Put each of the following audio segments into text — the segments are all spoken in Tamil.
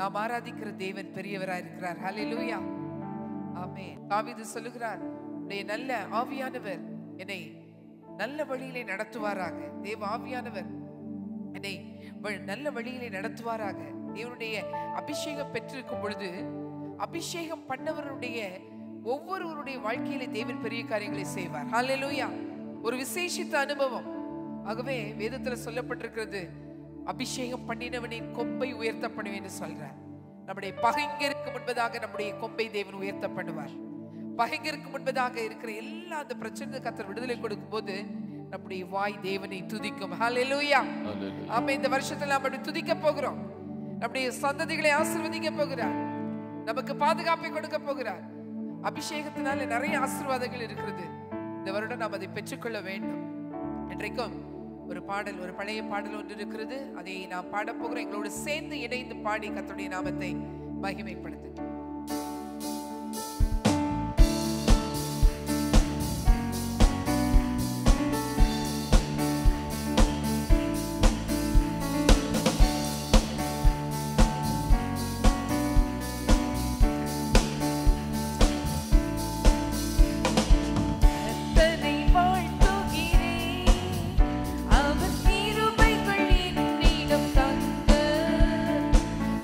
நாம் ஆராதிக்கிற தேவன் பெரியவராய் இருக்கிறார். ஹல்லேலூயா, ஆமென். தாவீது சொல்லுகிறார், உடைய நல்ல ஆவியானவர் என்னை நல்ல வழியிலே நடத்துவாராக. தேவ ஆவியானவர் என்னை நல்ல வழியிலே நடத்துவாராக. தேவனுடைய அபிஷேகம் பெற்றிருக்கும் பொழுது அபிஷேகம் பண்ணவருடைய ஒவ்வொருவருடைய வாழ்க்கையிலே தேவன் பெரிய காரியங்களை செய்வார். ஹல்லேலூயா, ஒரு விசேஷித்த அனுபவம். ஆகவே வேதத்துல சொல்லப்பட்டிருக்கிறது, அபிஷேகம் பண்ணினவனின் கொம்பை உயர்த்த பண்ணுவேன்னு சொல்றார். நம்முடைய பகைஞருக்கு முன்பதாக நம்முடைய கொம்பை தேவன் உயர்த்த பண்ணுவார். பகைஞருக்கு முன்பதாக இருக்கிற எல்லா அந்த பிரச்சனை கர்த்தர் விடுதலை கொடுக்கும் போது நம்முடைய வாய் தேவனை துதிக்கும். ஹல்லேலூயா, ஆமென். இந்த வருஷத்துல நாம் அப்படி துதிக்க போகிறோம். நம்முடைய சந்ததிகளை ஆசீர்வதிக்க போகிறார். நமக்கு பாதுகாப்பை கொடுக்க போகிறார். அபிஷேகத்தினால நிறைய ஆசீர்வாதங்கள் இருக்கிறது. இந்த வருடம் நாம் அதை பெற்றுக்கொள்ள வேண்டும். இன்றைக்கும் ஒரு பாடல், ஒரு பழைய பாடல் ஒன்று இருக்கிறது. அதை நாம் பாட போகிறோம். எங்களோடு சேர்ந்து இணைந்து பாடி கர்த்தருடைய நாமத்தை மகிமைப்படுத்து.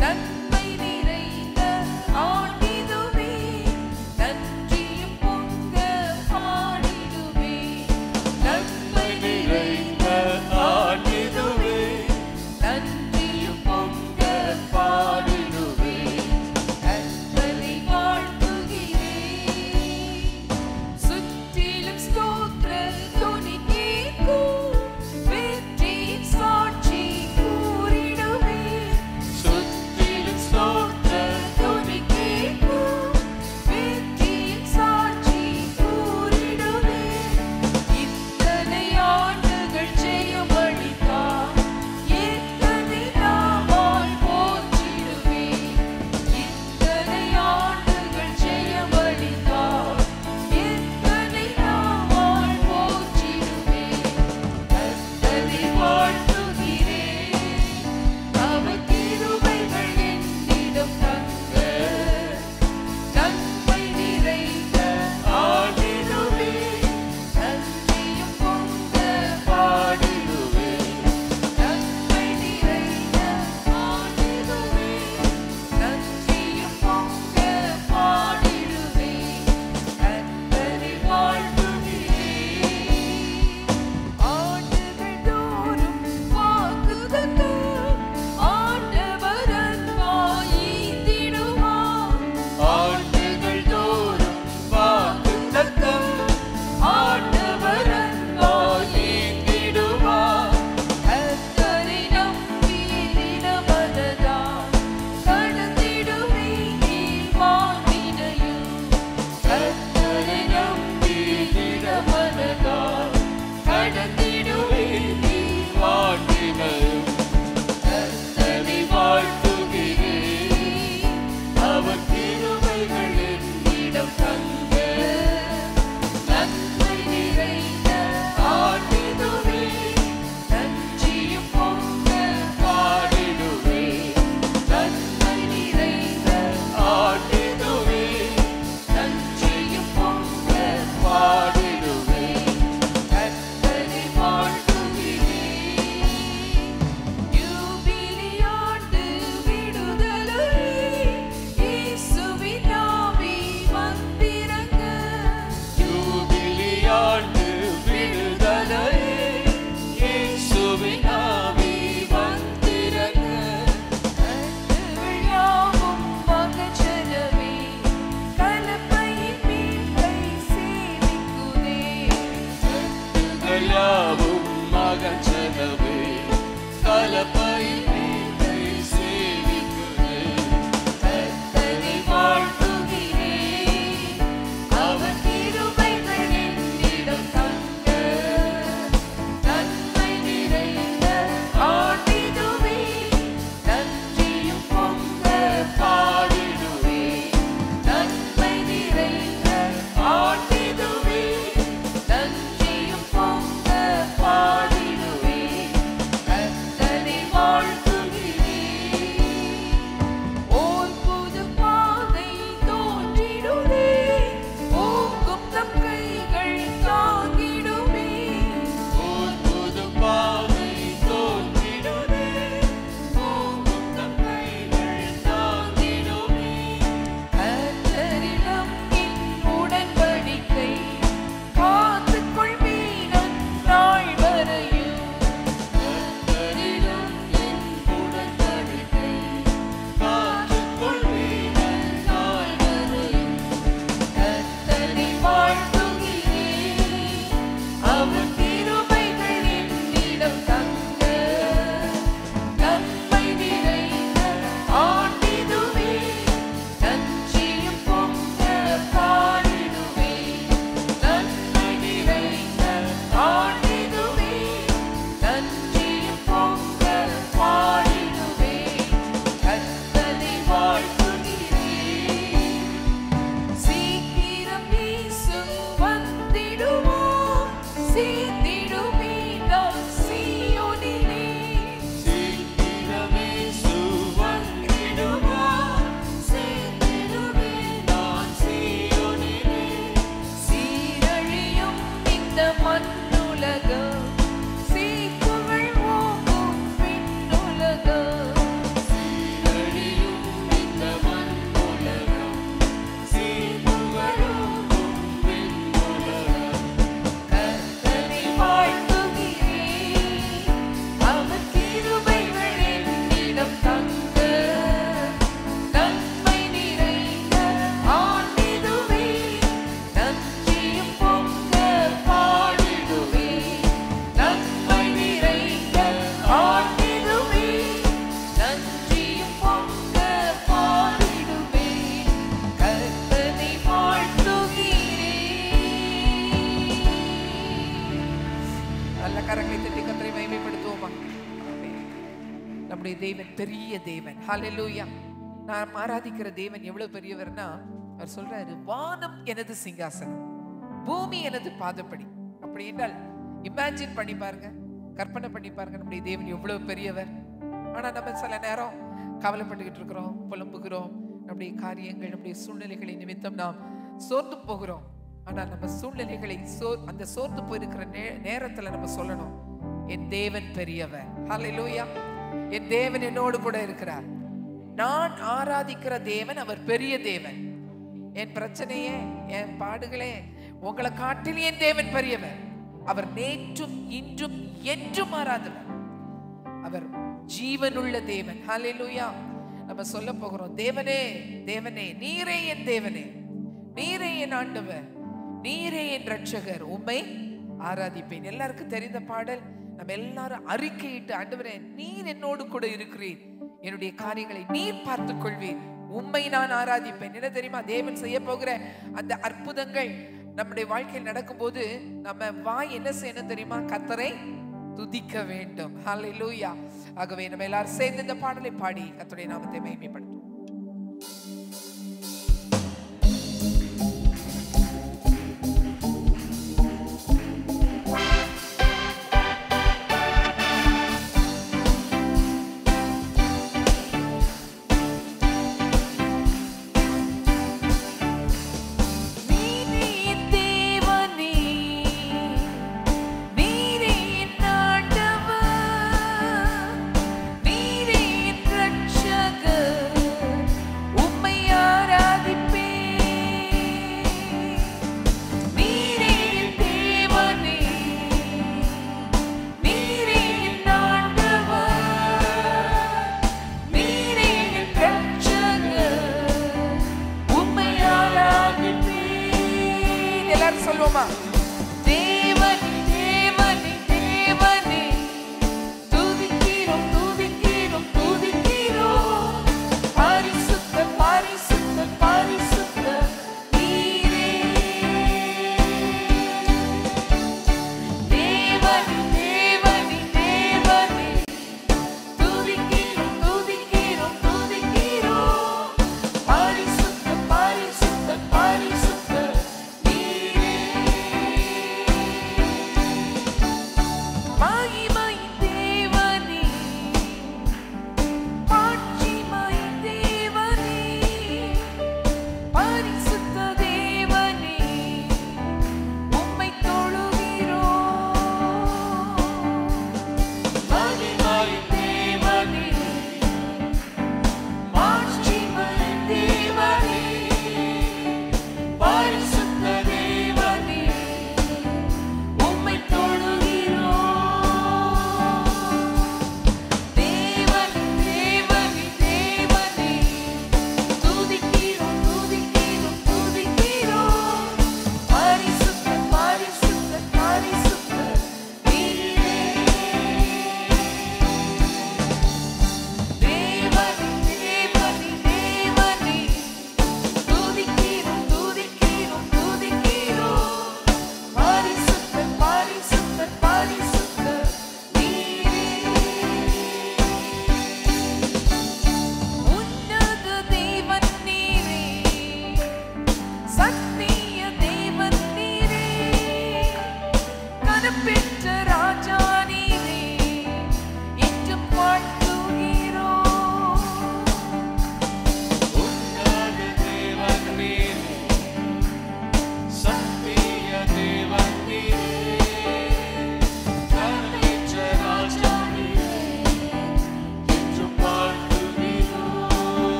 நன்மை நிறைந்த கரங்களை தட்டி கர்த்தரை மகிமைப்படுத்துவோமா? நம்முடைய தேவன் பெரிய தேவன். ஹல்லேலூயா. நாம் ஆராதிக்கிற தேவன் எவ்வளவு பெரியவர்னா, அவர் சொல்றாரு, வானம் எனது சிங்காசனம், பூமி எனது பாதப்படி. அப்படி என்றால் இமேஜின் பண்ணி பாருங்க, கற்பனை பண்ணி பாருங்க, நம்முடைய தேவன் எவ்வளவு பெரியவர். ஆனா நம்ம சில நேரம் கவலைப்பட்டுக்கிட்டு இருக்கிறோம், புலம்புகிறோம், நம்முடைய காரியங்கள், நம்முடைய சூழ்நிலைகளை நிமித்தம் நாம் சோர்ந்து போகிறோம். ஆனா நம்ம சூழ்நிலைகளை அந்த சோர்ந்து போயிருக்கிற நேரத்துல நம்ம சொல்லணும், என் தேவன் பெரியவர். ஹல்லேலூயா. என் தேவன் என்னோடு கூட இருக்கிறார். நான் ஆராதிக்கிற தேவன் அவர் பெரிய தேவன். என் பிரச்சனையே, என் பாடுகளே, உங்களை காட்டில் என் தேவன் பெரியவர். அவர் நேற்றும் இன்றும் என்றும் மாறாதவர். அவர் ஜீவனுள்ள தேவன். ஹல்லேலூயா. நம்ம சொல்ல போகிறோம், தேவனே தேவனே, நீரே என் தேவனே, நீரே என் ஆண்டவர், நீரே என் ரட்சகர், உம்மை ஆராதிப்பேன். எல்லாருக்கும் தெரிந்த பாடல். நம்ம எல்லாரும் அறிக்கையிட்டு, ஆண்டவரே நீர் என்னோடு கூட இருக்கிறீர், என்னுடைய காரியங்களை நீர் பார்த்துக் கொள்வீர், உம்மை நான் ஆராதிப்பேன். என்ன தெரியுமா, தேவன் செய்ய போகிற அந்த அற்புதங்கள் நம்முடைய வாழ்க்கையில் நடக்கும் போது நம்ம வாய் என்ன செய்யணும் தெரியுமா, கர்த்தரை துதிக்க வேண்டும். ஹல்லேலூயா. ஆகவே நம்ம எல்லாரும் சேர்ந்து இந்த பாடலை பாடி கர்த்தருடைய நாமத்தை மகிமைப்படுத்துவோம்.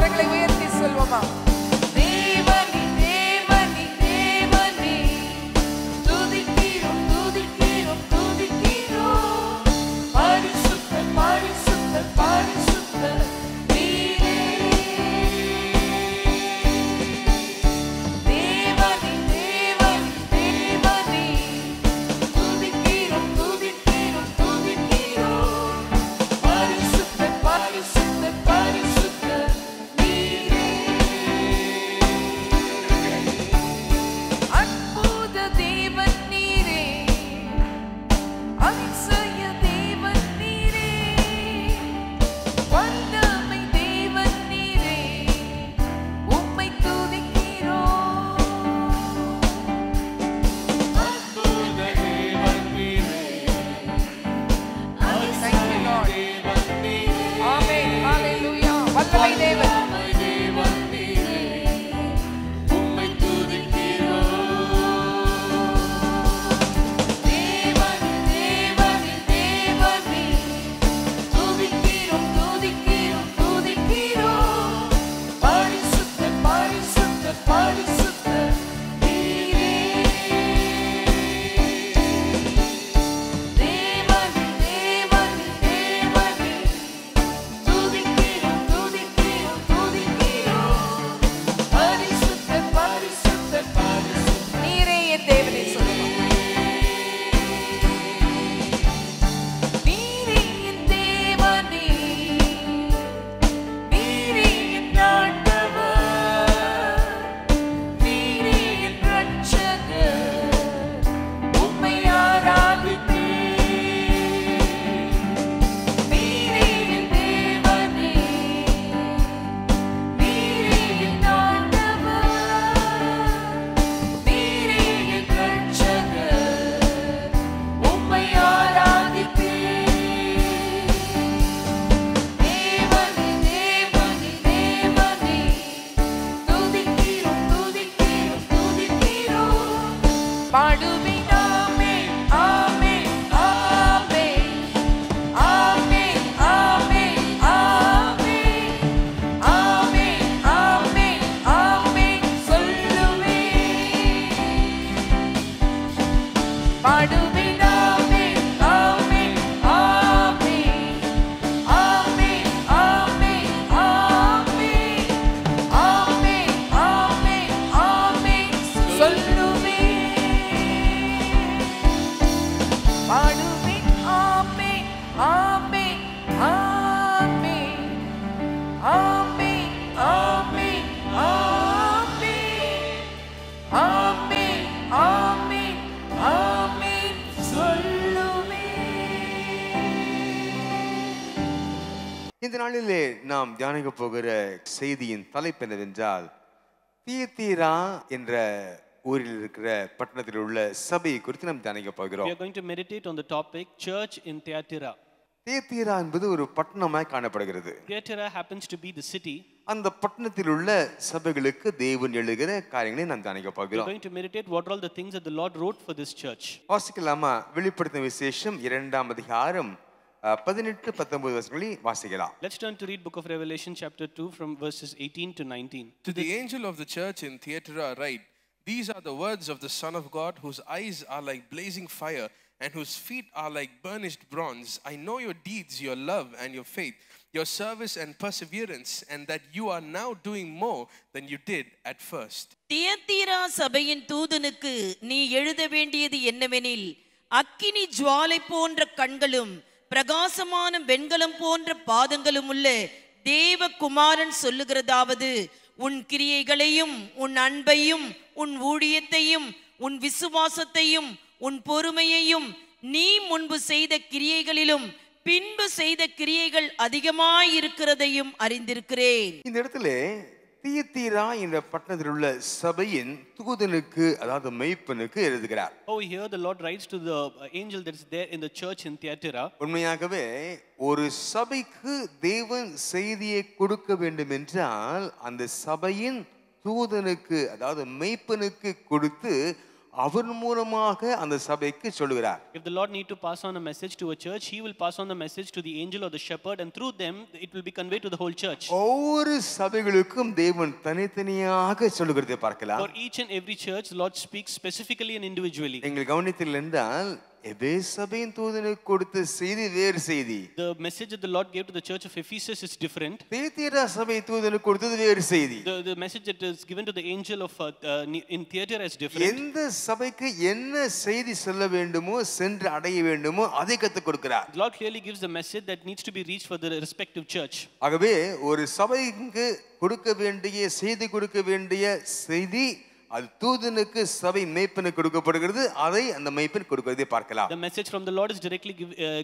கரங்களை உயர்த்தி சொல்வோமா? தேவனே தேவனே தேவனே துதிக்கிறோம் துதிக்கிறோம் துதிக்கிறோம் பரிசுத்தர் பரிசுத்தர் பரிசுத்தர் நீரே. தேவனே தேவனே தேவனே துதிக்கிறோம் துதிக்கிறோம் துதிக்கிறோம் பரிசுத்தர் பரிசுத்தர் பரிசுத்தர் நீரே. அற்புத தேவன் நீரே, அதிசய தேவன் நீரே, வல்லமை தேவன் நீரே, உம்மை துதிக்கிறோம். அற்புத தேவன் நீரே, Thank you, Lord. தேவன் நீரே, Amen. Hallelujah. வல்லமை தேவன். தேவன் நீரே, உம்மை துதிக்கிறோம். தேவனே தேவனே தேவனே துதிக்கிறோம் துதிக்கிறோம் துதிக்கிறோம் பரிசுத்தர் பரிசுத்தர் பரிசுத்தர் நீரே. தேவனே தேவனே தேவனே துதிக்கிறோம் துதிக்கிறோம் துதிக்கிறோம் பரிசுத்தர் பரிசுத்தர் பரிசுத்தர் நீரே. என் தேவனே சொல்லுவோம். நீரே என் தேவனே, நீரே என் ஆண்டவர், நீரே என் இரட்சகர், உம்மை ஆராதிப்பேன். நீரே என் தேவனே, நீரே என் ஆண்டவர், நீரே என் இரட்சகர், உம்மை ஆராதிப்பேன். தேவனே தேவனே தேவனே துதிக்கிறோம் துதிக்கிறோம் துதிக்கிறோம் பாடுவேன். ஆமென் ஆமென் ஆமென் ஆமென் ஆமென் ஆமென் ஆமென் ஆமென் ஆமென் சொல்லுவேன். பாடுவேன். ஆமென் ஆமென் ஆமென் ஆமென் ஆமென் ஆமென் ஆமென் ஆமென் ஆமென் சொல்லுவேன். பாடுவேன். ஆமென் ஆமென் ஆமென் ஆமென் ஆமென் ஆமென் ஆமென் ஆமென் ஆமென் சொல்லுவேன். இந்த நாளிலே நாம் தியானிக்க போகிற செய்தியின் தலைப்பு என்னவென்றால், தியத்தீரா என்ற ஊரில் இருக்கிற பட்டணத்தில் உள்ள சபையை குறித்து நாம் தியானிக்க We போகிறோம். are going to meditate on the topic Church in Thyatira. தியத்தீரா என்பது ஒரு பட்டணமாய் காணப்படுகிறது. Thyatira happens to be the city. அந்த பட்டணத்தில் உள்ள சபைகளுக்கு தேவன் எழுகிற காரியங்களை நாம் தியானிக்க We are போகிறோம். going to meditate what are all the things that the Lord wrote for this church. வாசிக்கலாமா? வெளிப்படுத்தின விசேஷம் 2ஆம் அதிகாரம் 18-19 வசனங்களை வாசிக்கலாம். Let's turn to read book of Revelation chapter 2 from verses 18 to 19. To the angel of the church in Thyatira write, these are the words of the Son of God, whose eyes are like blazing fire and whose feet are like burnished bronze. I know your deeds, your love and your faith, your service and perseverance, and that you are now doing more than you did at first. தியத்தீரா சபையின் தூதனுக்கு நீ எழுத வேண்டியது என்னவெனில், அக்கினி ஜுவாலை போன்ற கண்களும் பிரகாசமான வெண்கலம் போன்ற பாதங்களும் உள்ள தேவகுமாரன் சொல்லுகிறதாவது, உன் கிரியைகளையும் உன் அன்பையும் உன் ஊழியத்தையும் உன் விசுவாசத்தையும் உன் பொறுமையையும் நீ முன்பு செய்த கிரியைகளிலும் பின்பு செய்த கிரியைகள் அதிகமாயிருக்கிறதையும் அறிந்திருக்கிறேன். இந்த இடத்துல தியத்தீரா என்ற பட்டணத்தில் உள்ள சபையின் தூதனுக்கு, அதாவது மெய்ப்பனுக்கு எழுதுகிறார். Oh, here the Lord writes to the angel that is there in the church in Thyatira. உண்மையாகவே ஒரு சபைக்கு தேவன் செய்தியை கொடுக்க வேண்டும் என்றால் அந்த சபையின் தூதனுக்கு, அதாவது மெய்ப்பனுக்கு கொடுத்து அவர் மூலமாக அந்த சபைக்கு சொல்லுகிறார். If the Lord need to pass on a message to a church, he will pass on the message to the angel or the shepherd, and through them it will be conveyed to the whole church. ஒவ்வொரு சபைகளுக்கும் தேவன் தனித்தனியாக சொல்லுகிறதை பார்க்கலாம். For each and every church, the Lord speaks specifically and individually. நீங்கள் கவனித்தீர்கள் என்றால் எபேசு சபையின் தூதனுக்கு கொடுத்த செய்தி வேறு செய்தி. The message that the Lord gave to the church of Ephesus is different. தியத்திரா சபை தூதனுக்கு கொடுத்தது வேறு செய்தி. The message that is given to the angel of in Thyatira is different. எந்த சபைக்கு என்ன செய்தி சொல்ல வேண்டுமோ சென்று அடைய வேண்டுமோ அதை கற்றுக் கொடுக்கிறார். The Lord clearly gives the message that needs to be reached for the respective church. ஆகவே ஒரு சபைக்கு கொடுக்க வேண்டிய செய்தி கொடுக்க வேண்டிய செய்தி அது தூதனுக்கு சபை மேய்ப்பனுக்கு கொடுக்கப்படுகிறது. அதை அந்த மேய்ப்பன் கொடுக்கிறதை பார்க்கலாம். The message from the Lord is directly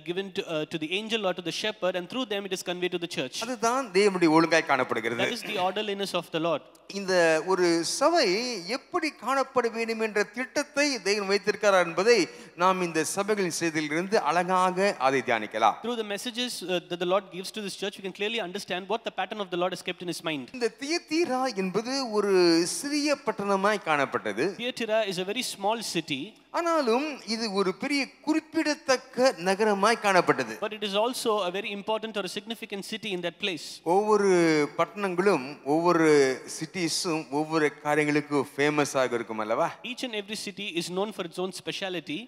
given to the angel or to the shepherd, and through them it is conveyed to the church. அதுதான் தேவனுடைய ஒழுங்காய் காணப்படுகிறது. That is the orderliness of the Lord. இந்த ஒரு சபை எப்படி காணப்பட வேண்டும் என்ற திட்டத்தை தேவன் வைத்திருக்கிறார் என்பதை நாம் இந்த சபைகளின் செய்தியிலிருந்து அழகாக அதை தியானிக்கலாம். Through the messages that the Lord gives to this church, we can clearly understand what the pattern of the Lord has kept in his mind. இந்த தியத்தீரா என்பது ஒரு சிறிய பட்டணமாய் காணப்பட்டது. Thyatira is a very small city. ஆனாலும் இது ஒரு பெரிய குறிப்பிடத்தக்க நகரமாய் காணப்பட்டது. But it is also a very important or a significant city in that place. ஒவ்வொரு பட்டணங்களும் ஒவ்வொரு சிட்டிஸும் ஒவ்வொரு காரியங்களுக்கு ஃபேமஸ் ஆக இருக்கும் அல்லவா? Each and every city is known for its own speciality.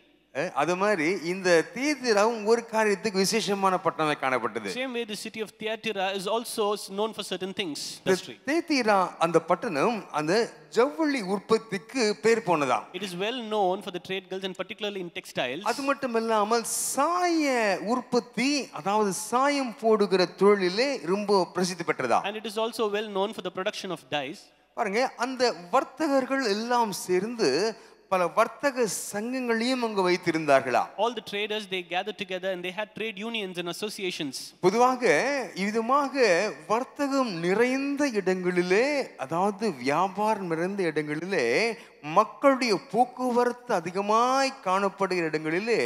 அது மாதிரி இந்த தியத்தீராவும் ஒரு காரியத்துக்கு விசேஷமான பட்டணமாய் காணப்பட்டது. Same way the city of Thyatira is also known for certain things. தியத்தீரா அந்த பட்டணம் அந்த ஜவுளி உற்பத்திக்கு பேர் போனதாம். It is well known for the trade guilds and particularly in textiles. அது மட்டுமல்லாமல் சாய உற்பத்தி அதாவது சாயம் போடுகிற தொழிலிலே ரொம்ப பிரசித்தி பெற்றதாம். And it is also well known for the production of dyes. பாருங்க அந்த வர்த்தகர்கள் எல்லாம் சேர்ந்து பல வர்த்தக சங்கங்களையும் அங்கு வைத்திருந்தார்களா? All the traders, they gathered together and they had trade unions and associations. பொதுவாக இதுமாக வர்த்தகம் நிறைந்த இடங்களிலே அதாவது வியாபாரம் நிறைந்த இடங்களிலே மக்களுடைய போக்குவரத்து அதிகமாய் காணப்படுகிற இடங்களிலே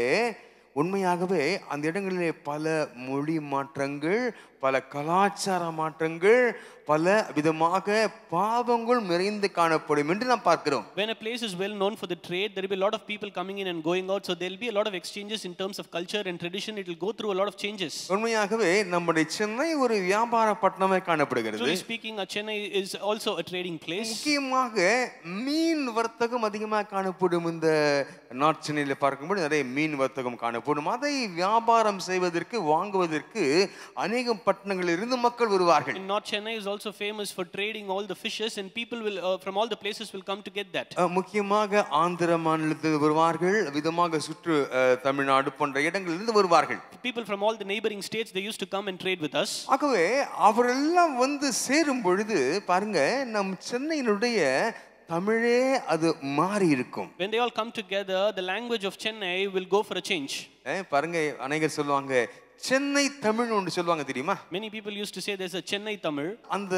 உண்மையாகவே அந்த இடங்களிலே பல மொழி மாற்றங்கள் பல கலாச்சார மாற்றங்கள் பல விதமாக பாவங்கள் நிறைந்து காணப்படும் என்று நாம் பார்க்கிறோம். When a place is well known for the trade, there will be a lot of people coming in and going out, so there will be a lot of exchanges in terms of culture and tradition. It will go through a lot of changes. உண்மையாகவே நம்முடைய சென்னை ஒரு வியாபார பட்டணமாய் காணப்படுகிறது. Truly speaking, Chennai is also a trading place. முக்கியமாக மீன் வர்த்தகம் அதிகமாக காணப்படும். இந்த நார்த் சென்னையில் பார்க்கும்போது நிறைய மீன் வர்த்தகம் காணப்படும். அதை வியாபாரம் செய்வதற்கு வாங்குவதற்கு அநேக பட்டணங்களில் இருந்து மக்கள் வருவார்கள். In North Chennai is also famous for trading all the fishes, and people will from all the places will come to get that. முக்கியமாக ஆந்திர மாநிலத்தில் வருவார்கள், விதமாக சுற்று தமிழ்நாடு போன்ற இடங்களிலிருந்து வருவார்கள். People from all the neighboring states, they used to come and trade with us. ஆகவே அவரெல்லாம் வந்து சேரும் பொழுது பாருங்க நம் சென்னையினுடைய தமிழே அது மாறி இருக்கும். When they all come together, the language of Chennai will go for a change. பாருங்க அநேகர் சொல்லுவாங்க சென்னை தமிழ் ஒன்று சொல்லுவாங்க தெரியுமா? Many people used to say there's a Chennai Tamil. அந்த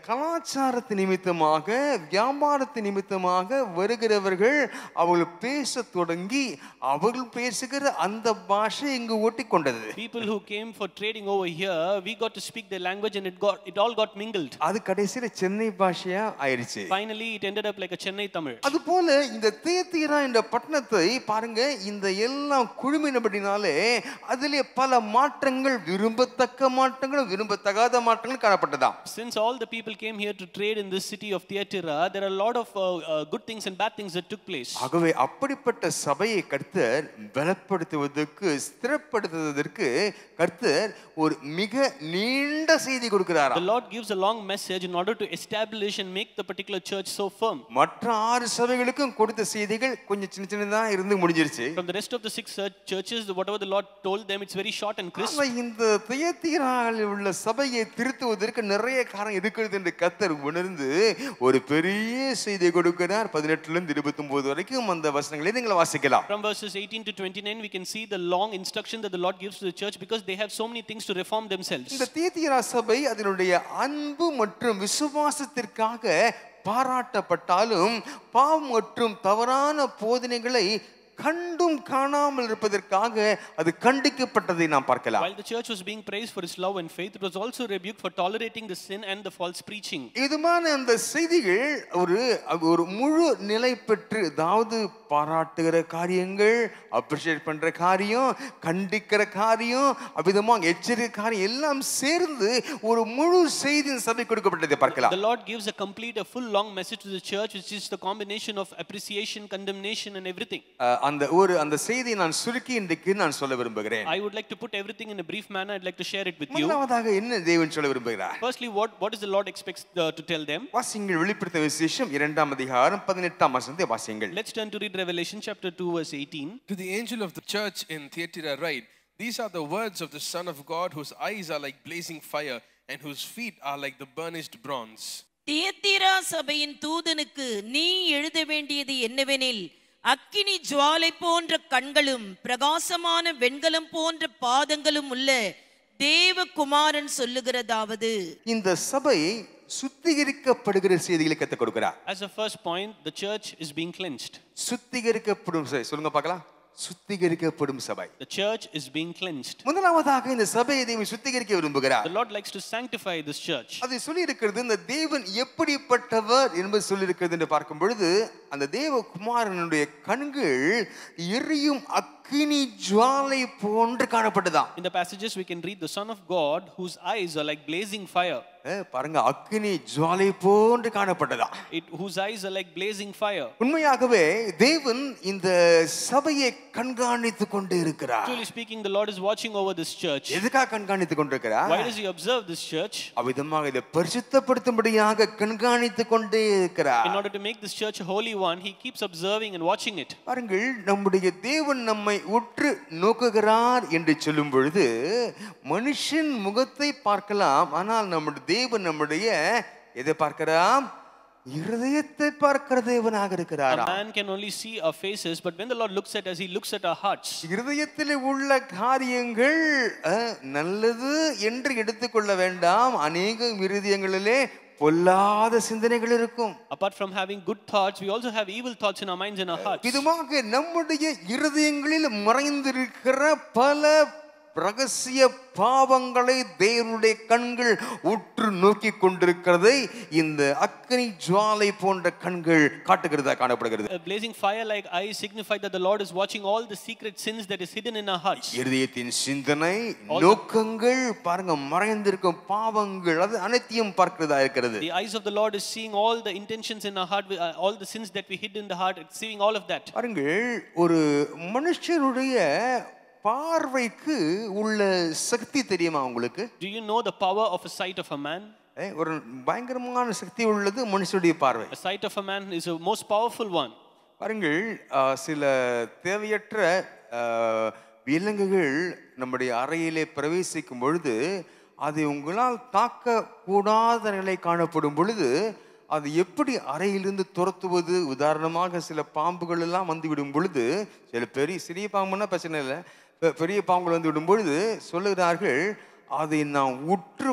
கலாச்சாரத்து நிமித்தமாக வியாபாரத்து நிமித்தமாக வருகிறவர்கள் அவர்கள் பேச தொடங்கி அவர்கள் பேசுகிற அந்த பாஷை இங்கு ஒட்டிக்கொண்டது. People who came for trading over here, we got to speak their language and it all got mingled. அது கடைசியில சென்னை பாஷையா ஆயிருச்சு. Finally it ended up like a Chennai Tamil. அதுபோல இந்த தியத்தீரா என்ற பட்டணத்தை பாருங்க இந்த எல்லாம் குழுமினபடினாலே அதிலே பல மாற்றங்கள் விரும்பத்தக்க மாற்றங்களும் விரும்பத்தகாத மாற்றங்களும் காணப்பட்டதாம். Since all the people came here to trade in this city of Thyatira, there are a lot of good things and bad things that took place. ஆகவே அப்படிப்பட்ட சபையை கர்த்தர் பலப்படுத்துவதற்கு ஸ்திரப்படுத்துவதற்கு கர்த்தர் ஒரு மிக நீண்ட செய்தி கொடுக்கிறார். The Lord gives a long message in order to establish and make the particular church so firm. மற்ற 6 சபைகளுக்கும் கொடுத்த செய்திகள் கொஞ்சம் சின்ன சின்னதா இருந்து முடிஞ்சிருச்சு. From the rest of the 6 churches, whatever the Lord told them, it's very short and crisp. இந்த தியத்தீராவில் உள்ள சபையை திருத்துவதற்கு நிறைய காரணம் இருக்கிறது என்று கர்த்தர் உணர்ந்து ஒரு பெரிய செய்தி கொடுக்கிறார். 18 இருந்து 29 வரைக்கும் அந்த வசனங்களை நீங்கள் வாசிக்கலாம். From verses 18 to 29 we can see the long instruction that the Lord gives to the church because they have so many things to reform themselves. இந்த தியத்தீரா சபை அதனுடைய அன்பு மற்றும் விசுவாசத்திற்காக பாராட்டப்பட்டாலும் பாவம் மற்றும் தவறான போதனைகளை கண்டும் காணாமல் இருப்பதற்காக அது கண்டிக்கப்பட்டதை நாம் பார்க்கலாம். While the church was being praised for its love and faith, it was also rebuked for tolerating the sin and the false preaching. இதுமான அந்த செய்திகள் ஒரு முழு நிலை பெற்று, அதாவது பாராட்டுகிற காரியங்கள், அப்ரிஷியேட் பண்ற காரியம், கண்டிக்கிற காரியம், அவ்விதமாக எச்சரிக்கிற காரியம் எல்லாம் சேர்ந்து ஒரு முழு செய்தியின் சபை கொடுக்கப்பட்டதை பார்க்கலாம். The Lord gives a full long message to the church, which is the combination of appreciation, condemnation and everything. அந்த செய்தியை நான் சுருக்கி இன்றைக்கு நான் சொல்ல விரும்புகிறேன். I would like to put everything in a brief manner. I'd like to share it with you. முதலாவதாக என்ன தேவன் சொல்ல விரும்புகிறார்? Firstly, what does the Lord expects to tell them? வாசியுங்கள் வெளிப்படுத்தின விசேஷம் 2ஆம் அதிகாரம் 18ஆம் வசனத்தை வாசியுங்கள். Let's turn to read Revelation chapter 2 verse 18. To the angel of the church in Thyatira write, these are the words of the Son of God, whose eyes are like blazing fire and whose feet are like the burnished bronze. தியத்திரா சபையின் தூதனுக்கு நீ எழுத வேண்டியது என்னவெனில், அக்கினி ஜுவாலை போன்ற கண்களும் பிரகாசமான வெண்கலம் போன்ற பாதங்களும் உள்ள தேவகுமாரன் சொல்லுகிறதாவது. இந்த சபை சுத்திகரிக்கப்படுகிற செய்திகளை கற்றுக் கொடுக்கிறார். As a first point, the church is being cleansed. சுத்திகரிக்கப்படும் சபை, சொல்லுங்க பார்க்கலாம். சுத்திகரிக்கப்படும் சபை. The church is being cleansed. முதலாவதாக இந்த சபையை தேவன் சுத்திகரிக்க விரும்புகிறார். The Lord likes to sanctify this church. அதை சொல்லி இருக்கிறது, இந்த தேவன் எப்படிப்பட்டவர் என்பது சொல்லி இருக்கிறது என்று பார்க்கும் பொழுது, அந்த தேவகுமாரனுடைய கண்கள் எரியும் அக்கினி ஜுவாலை போன்று காணப்பட்டதாம். In the passages we can read the Son of God, whose eyes are like blazing fire. பாருங்க, அக்கினி ஜுவாலை போன்று காணப்பட்டதாம். Whose eyes are like blazing fire. உண்மையாகவே தேவன் இந்த சபையை கண்காணித்துக் கொண்டு இருக்கிறார். Truly speaking, the Lord is watching over this church. எதுக்காக கண்காணித்துக் கொண்டிருக்கிறார்? Why does he observe this church? அவ்விதமாக இதை பரிசுத்தப்படுத்தும்படியாக கண்காணித்துக் கொண்டே இருக்கிறார். In order to make this church a holy one, he keeps observing and watching it. பாருங்கள், நம்முடைய தேவன் நம்மை உற்று நோக்குகிறார் என்று சொல்லும் பொழுது மனுஷன் முகத்தை பார்க்கலாம், ஆனால் நம்முடைய தேவன் நம்முடைய எதை பார்க்கிறார்? இருதயத்தை பார்க்கிற தேவனாக இருக்கிறார். A man can only see our faces, but when the Lord looks at us, he looks at our hearts. இருதயத்திலே உள்ள காரியங்கள் நல்லது என்று எடுத்துக்கொள்ள வேண்டாம். அநேக இருதயங்களிலே பொல்லாத சிந்தனைகள் இருக்கும். Apart from having good thoughts, we also have evil thoughts in our minds and our hearts. இதுமாக நம்முடைய இருதயங்களில் மறைந்திருக்கிற பல ரகசிய பாவங்களை தேவனுடைய கண்கள் உற்று நோக்கி கொண்டிருக்கிறதை இந்த அக்கினி ஜுவாலை போன்ற கண்கள் காட்டுகிறதா காணப்படுகிறது. A blazing fire like eyes signify that the Lord is watching all the secret sins that is hidden in our hearts. இருதயத்தின் சிந்தனை, நோக்கங்கள், பாருங்க, மறைந்திருக்கும் பாவங்கள், அது அனைத்தையும் பார்க்கிறதா இருக்கிறது. The eyes of the Lord is seeing all the intentions in our heart, all the sins that we hid in the heart, it's seeing all of that. பாருங்கள், ஒரு மனுஷனுடைய பார்வைக்கு உள்ள சக்தி தெரியுமா உங்களுக்கு? Do you know the power of a sight of a man? ஒரு பயங்கரமான சக்தி உள்ளது மனுஷனுடைய பார்வை. A sight of a man is a most powerful one. பாருங்கள், சில தேவையற்ற விலங்குகள் நம்முடைய அறையிலே பிரவேசிக்கும் பொழுது அதை உங்களால் தாக்க கூடாத நிலை காணப்படும் பொழுது அது எப்படி அறையிலிருந்து துரத்துவது? உதாரணமாக சில பாம்புகள் எல்லாம் வந்து விடும் பொழுது, சில சிறிய பாம்புன்னா பிரச்சனை இல்லை, பெரிய பாம்புகள் வந்து விடும் பொழுது சொல்லுகிறார்கள், அதை நாம் உற்று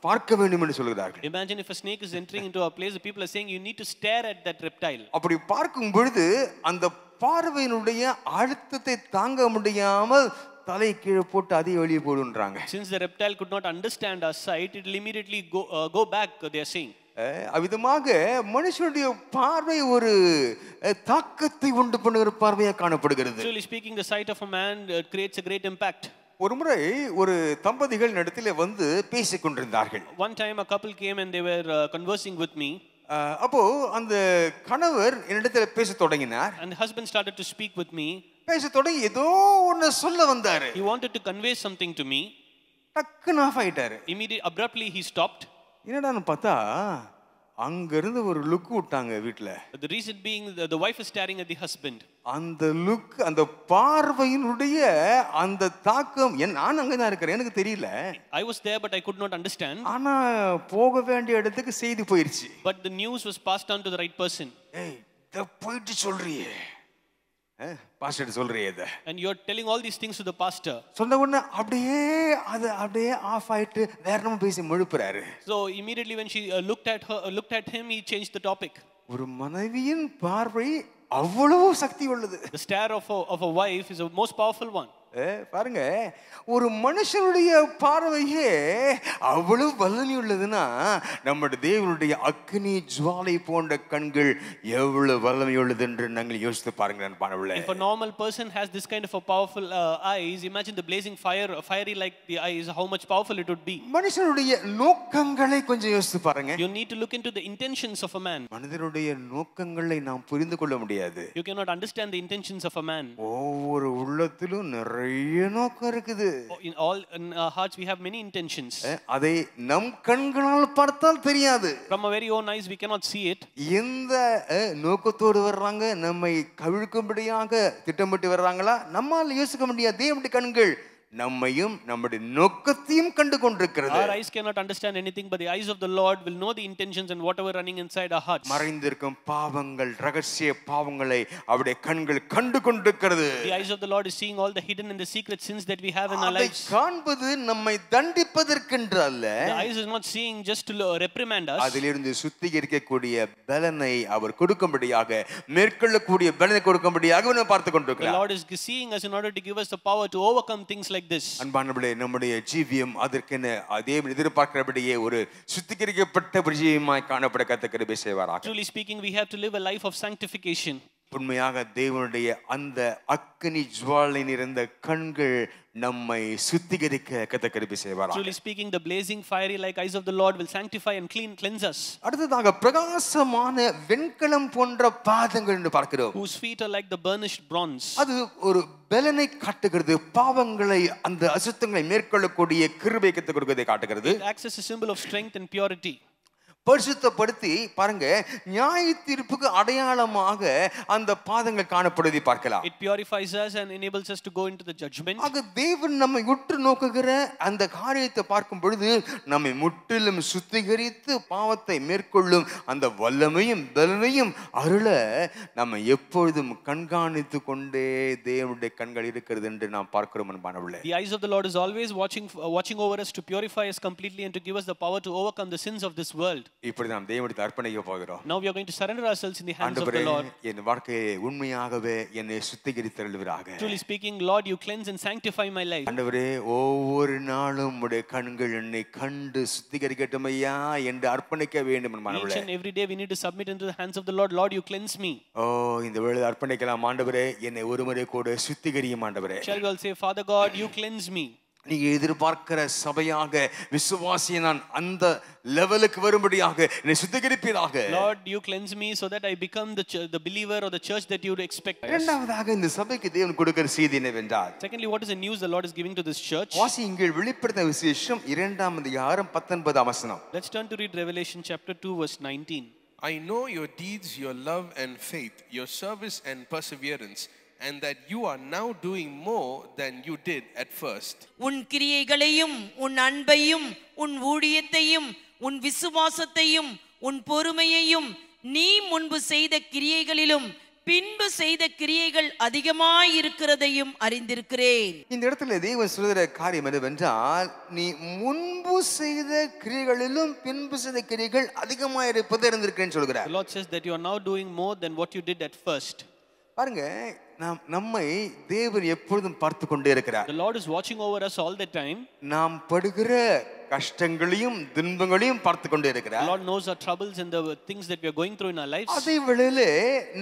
பார்க்க வேண்டும் என்று சொல்கிறார்கள். Imagine if a snake is entering into a place, the people are saying you need to stare at that reptile. அப்படி பார்க்கும் பொழுது அந்த பார்வையினுடைய அழுத்தத்தை தாங்க முடியாமல் தலை கீழே போட்டு அதை வெளியே போடுன்றாங்க. Since the reptile could not understand our sight, it will immediately go back, they are saying. அவ்விதமாக மனுஷனுடைய பார்வை ஒரு தாக்கத்தை உண்டு பண்ணுகிற பார்வையாக காணப்படுகிறது. Truly speaking, the sight of a man creates a great impact. ஒரு முறை ஒரு தம்பதிகள் இடத்திலே வந்து பேசிக் கொண்டிருந்தார்கள். One time a couple came and they were conversing with me. அப்போ அந்த கணவர் என்னிடத்துல பேச தொடங்கினார். And the husband started to speak with me. பேச தொடங்கி ஏதோ ஒன்னு சொல்ல வந்தாரு. He wanted to convey something to me. டக்குன்னு ஆஃப் ஆயிட்டாரு. Abruptly he stopped. என்னடான்னு பார்த்தா அங்க இருந்து ஒரு லுக் விட்டாங்க வீட்ல. The reason being the wife is staring at the husband. அந்த லுக், அந்த பார்வையினுடைய அந்த தாக்கம், நான் அங்க தான் இருக்கேன், எனக்கு தெரியல. I was there but I could not understand. ஆனா போக வேண்டிய இடத்துக்கு செய்தி போயிருச்சு. But the news was passed on to the right person. ஏய், இத போயிட்டு சொல்றியே, பாஸ்டர் சொல்றியே இத, and you are telling all these things to the pastor. சொன்ன உடனே அப்படியே ஆஃப் ஆயிட்டு வேற நம்ம பேசி முழுப்புறாரு. So immediately when she looked at him, he changed the topic. ஒரு மனைவியின் பார்வை அவ்வளவு சக்தி உள்ளது. The stare of a wife is the most powerful one. பாருங்க, ஒரு மனுஷனுடைய பார்வையே அவ்வளவு வல்லமை உள்ளதுன்னா நம்முடைய தேவனுடைய அக்னி ஜுவாலை போன்ற கண்கள் எவ்வளவு வல்லமை உள்ளது என்று நாங்கள் யோசித்து பாருங்க. If a normal person has this kind of a powerful eyes, imagine the blazing fiery like the eyes, how much powerful it would be. மனுஷனுடைய நோக்கங்களை கொஞ்சம் யோசித்து பாருங்க. You need to look into the intentions of a man. மனிதனுடைய நோக்கங்களை நாம் புரிந்து கொள்ள முடியாது. You cannot understand the intentions of a man. ஒவ்வொரு உள்ளத்திலும் நிறைய நோக்கம் இருக்குது. In all our hearts we have many intentions. அதை நம் கண்களால் பார்த்தால் தெரியாது. From our very own eyes we cannot see it. எந்த நோக்கத்தோடு வர்றாங்க, நம்மை கவிழ்க்கும்படியாக திட்டமிட்டு வர்றாங்களா, நம்மால் யோசிக்க முடியாது. தேவனுடைய கண்கள் நம்மையும் நம்முடைய நோக்கத்தையும் கண்டு கொண்டிருக்கிறது. Our eyes cannot understand anything, but the eyes of the Lord will know the intentions and whatever running inside our hearts. மறைந்திருக்கும் பாவங்கள், ரகசிய பாவங்களை அவருடைய கண்கள் கண்டு கொண்டிருக்கிறது. The eyes of the Lord is seeing all the hidden and the secret sins that we have in our lives. அதை காண்பது நம்மை தண்டிப்பதற்கென்று அல்ல. The eyes is not seeing just to reprimand us. அதிலிருந்து சுத்திகரிக்கக்கூடிய பலனை அவர் கொடுக்கும்படியாக, மேற்கொள்ளக்கூடிய பலனை கொடுக்கும்படியாக நாம் பார்த்து கொண்டிருக்கிறார். The Lord is seeing us in order to give us the power to overcome things like this. அன்பானவர்களே, நம்முடைய ஜீவியம் அதற்கென அதே எதிர்பார்க்கிறபடியே ஒரு சுத்திகரிக்கப்பட்ட ஜீவியமாய் காணப்பட கர்த்தர் கிருபை செய்வாராக. Truly speaking, we have to live a life of sanctification. உண்மையாக தேவனுடைய அந்த அக்கினி ஜுவாலை நிறைந்த கண்கள் நம்மை சுத்திகரிக்க கர்த்தர் கிருபை செய்வாராக. Truly speaking, the blazing fiery like eyes of the Lord will sanctify and cleanse us. அடுத்ததாக பிரகாசமான வெண்கலம் போன்ற பாதங்கள் என்று பார்க்கிறோம். Whose feet are like the burnished bronze. அது ஒரு பலனை காட்டுகிறது. பாவங்களை, அந்த அசுத்தங்களை மேற்கொள்ளக்கூடிய கிருபை கர்த்தர் கொடுக்கிறதை காட்டுகிறது. It acts as a symbol of strength and purity. பரிசுத்தப்படுத்தி பாருங்க, நியாய தீர்ப்புக்கு அடையாளமாக அந்த பாதங்கள் காணப்படுவதை பார்க்கலாம். It purifies us and enables us to go into the judgment. ஆக தேவன் நம்மை உற்று நோக்குகிற அந்த காரியத்தை பார்க்கும் பொழுது நம்மை முற்றிலும் சுத்திகரித்து பாவத்தை மேற்கொள்ளும் அந்த வல்லமையும் பலனையும் அருள நம்ம எப்பொழுதும் கண்காணித்து கொண்டே தேவனுடைய கண்கள் இருக்கிறது என்று நாம் பார்க்கிறோம் அன்பானவர்களே. The eyes of the Lord is always watching over us to purify us completely and to give us the power to overcome the sins of this world. இப்படி நாம் தேவனுக்கு அர்ப்பணிக்க போகிறோம். Now we are going to surrender ourselves in the hands of the Lord. என் வாழ்க்கையை உண்மையாகவே என்னை சுத்திகரித்தருள்வீராக. Truly speaking, Lord, you cleanse and sanctify my life. ஆண்டவரே, ஒவ்வொரு நாளும் உம்முடைய கண்கள் என்னை கண்டு சுத்திகரிக்கட்டும் ஐயா என்று அர்ப்பணிக்க வேண்டும் என்பானவளே. Each and every day we need to submit into the hands of the Lord. Lord, you cleanse me. இந்த வேளையில் அர்ப்பணிக்கலாம். ஆண்டவரே, என்னை ஒருமுறை கூட சுத்திகரியும் ஆண்டவரே. Shall we all say, Father God, you cleanse me. நீங்க எதிர்பார்க்கிற சபையாக, விசுவாசியை நான் அந்த லெவலுக்கு வரும்படியாக என்னை சுத்திகரிப்பீராக. Lord, you cleanse me so that I become the believer or the church that you would expect. இரண்டாவதாக இந்த சபைக்கு தேவன் கொடுக்கிற செய்தி என்னவென்றால், Secondly, what is the news the Lord is giving to this church? வாசியுங்கள் வெளிப்படுத்தின விசேஷம் 2ஆம் அதிகாரம் 19ஆம் வசனம். Let's turn to read Revelation chapter 2 verse 19. I know your deeds, your love and faith, your service and perseverance, and that you are now doing more than you did at first. உன் கிரியைகளையும் உன் அன்பையும் உன் ஊழியத்தையும் உன் விசுவாசத்தையும் உன் பொறுமையையும் நீ முன்பு செய்த கிரியைகளிலும் பின்பு செய்த கிரியைகள் அதிகமாய் இருக்கிறதையும் அறிந்திருக்கிறேன். இந்த இடத்துல தேவன் சொல்கிற காரியம் என்னவென்றால், நீ முன்பு செய்த கிரியைகளிலும் பின்பு செய்த கிரியைகள் அதிகமாய் இருப்பதை அறிந்திருக்கிறேன்னு சொல்கிறார். The Lord says that you are now doing more than what you did at first. பாருங்க, நம்மை தேவன் எப்பொழுதும் பார்த்து கொண்டே இருக்கிறார். The Lord is watching over us all the time. நாம் படுகிற கஷ்டங்களையும் துன்பங்களையும் பார்த்து கொண்டே இருக்கிறார். The Lord knows our troubles and the things that we are going through in our lives. அதே வேளையிலே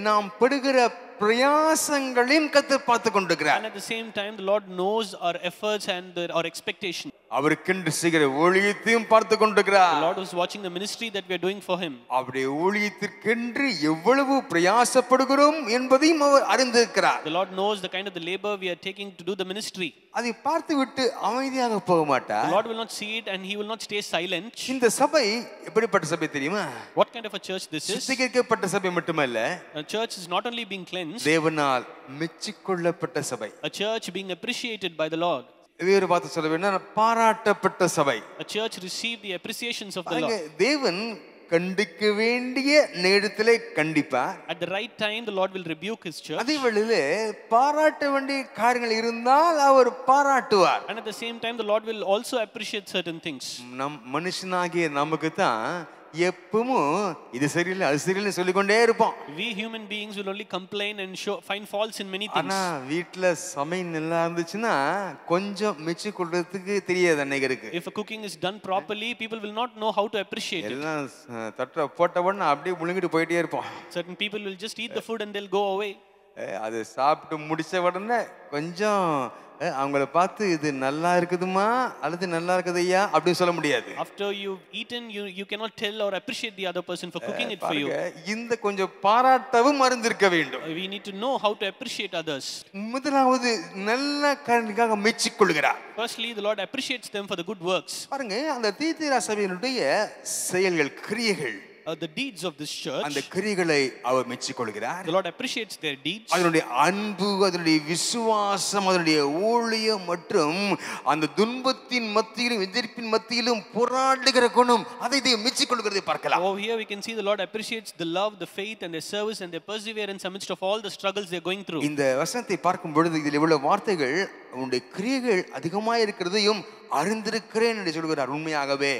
நாம் படுகிற பிரயாசங்களையும் கர்த்தர் பார்த்து கொண்டிருக்கிறார். And at the same time, the Lord knows our efforts and our expectation. அவருக்கென்று செய்கிற ஊழியத்தையும் பார்த்து கொண்டிருக்கிறார். The Lord is watching the ministry that we are doing for Him. அவருடைய ஊழியத்திற்கென்று எவ்வளவு பிரயாசப்படுகிறோம் என்பதையும் அவர் அறிந்திருக்கிறார். The Lord knows the kind of the labor we are taking to do the ministry. அதை பார்த்து விட்டு அமைதியாக போக மாட்டார். The Lord will not see it and He will not stay silent. இந்த சபை எப்படிப்பட்ட சபை தெரியுமா? What kind of a church this is? சுத்திகரிக்கப்பட்ட சபை மட்டுமல்ல, A church is not only being cleansed, தேவனால் மெச்சிக்கொள்ளப்பட்ட சபை. a church being appreciated by the Lord. வேறு பார்த்து சொல்ல வேண்டாம், பாராட்டப்பட்ட சபை. A church received the appreciations of the Lord. தேவன் கண்டிக்க வேண்டிய நேரத்திலே கண்டிப்பார். At the right time, the Lord will rebuke His church. அதே வேளையிலே பாராட்ட வேண்டிய காரியங்கள் இருந்தால் அவர் பாராட்டுவார். And at the same time, the Lord will also appreciate certain things. நம் மனுஷனாகிய நமக்கு தான் எப்பவும் இது சரியில்லை அது சரியில்லை சொல்லிக்கொண்டே இருப்போம். We human beings will only complain and find faults in many things. ஆனா வீட்ல சமையல் நல்லா இருந்துச்சுன்னா கொஞ்சம் மிச்சம் கொள்றதுக்கு தெரியாது அன்னைக்கு. If a cooking is done properly, people will not know how to appreciate it. எல்லாம் தட்ட போட்ட உடனே அப்படியே முழுங்கிட்டு போயிட்டே இருப்போம். Certain people will just eat the food and they'll go away. அது சாப்பிட்டு முடிச்ச உடனே கொஞ்சம் அவங்கள பார்த்து இது நல்லா இருக்குதுமா அல்லது நல்லா இருக்குதையா அப்படின்னு சொல்ல முடியாது. After you've eaten, you cannot tell or appreciate the other person for cooking it for you. இந்த கொஞ்சம் பாராட்டவும் மறந்திருக்க வேண்டும். We need to know how to appreciate others. முதலாவது நல்ல காரியங்களுக்காக மெச்சிக்கொள்கிறார். Firstly, the Lord appreciates them for the good works. பாருங்க அந்த தீத்திரா சபையினுடைய செயல்கள் கிரியைகள் The deeds of this church, அந்த கிரியைகளை அவர் மெச்சிக்கொள்கிறார். the Lord appreciates their deeds. அதனுடைய அன்பு, அதனுடைய விசுவாசம், அதனுடைய ஊழியம் மற்றும் அந்த துன்பத்தின் மத்தியிலும் எதிர்ப்பின் மத்தியிலும் போராடுகிற குணம் அதை மெச்சிக்கொள்கிறதை பார்க்கலாம். Over here we can see the Lord appreciates the love, the faith and their service and their perseverance amidst of all the struggles they are going through. இந்த வசனத்தை பார்க்கும் பொழுது இதில் இவ்வளவு வார்த்தைகள் உன்னுடைய கிரியைகள் அதிகமாக இருக்கிறதையும் அறிந்திருக்கிறேன் என்று சொல்கிறார். உண்மையாகவே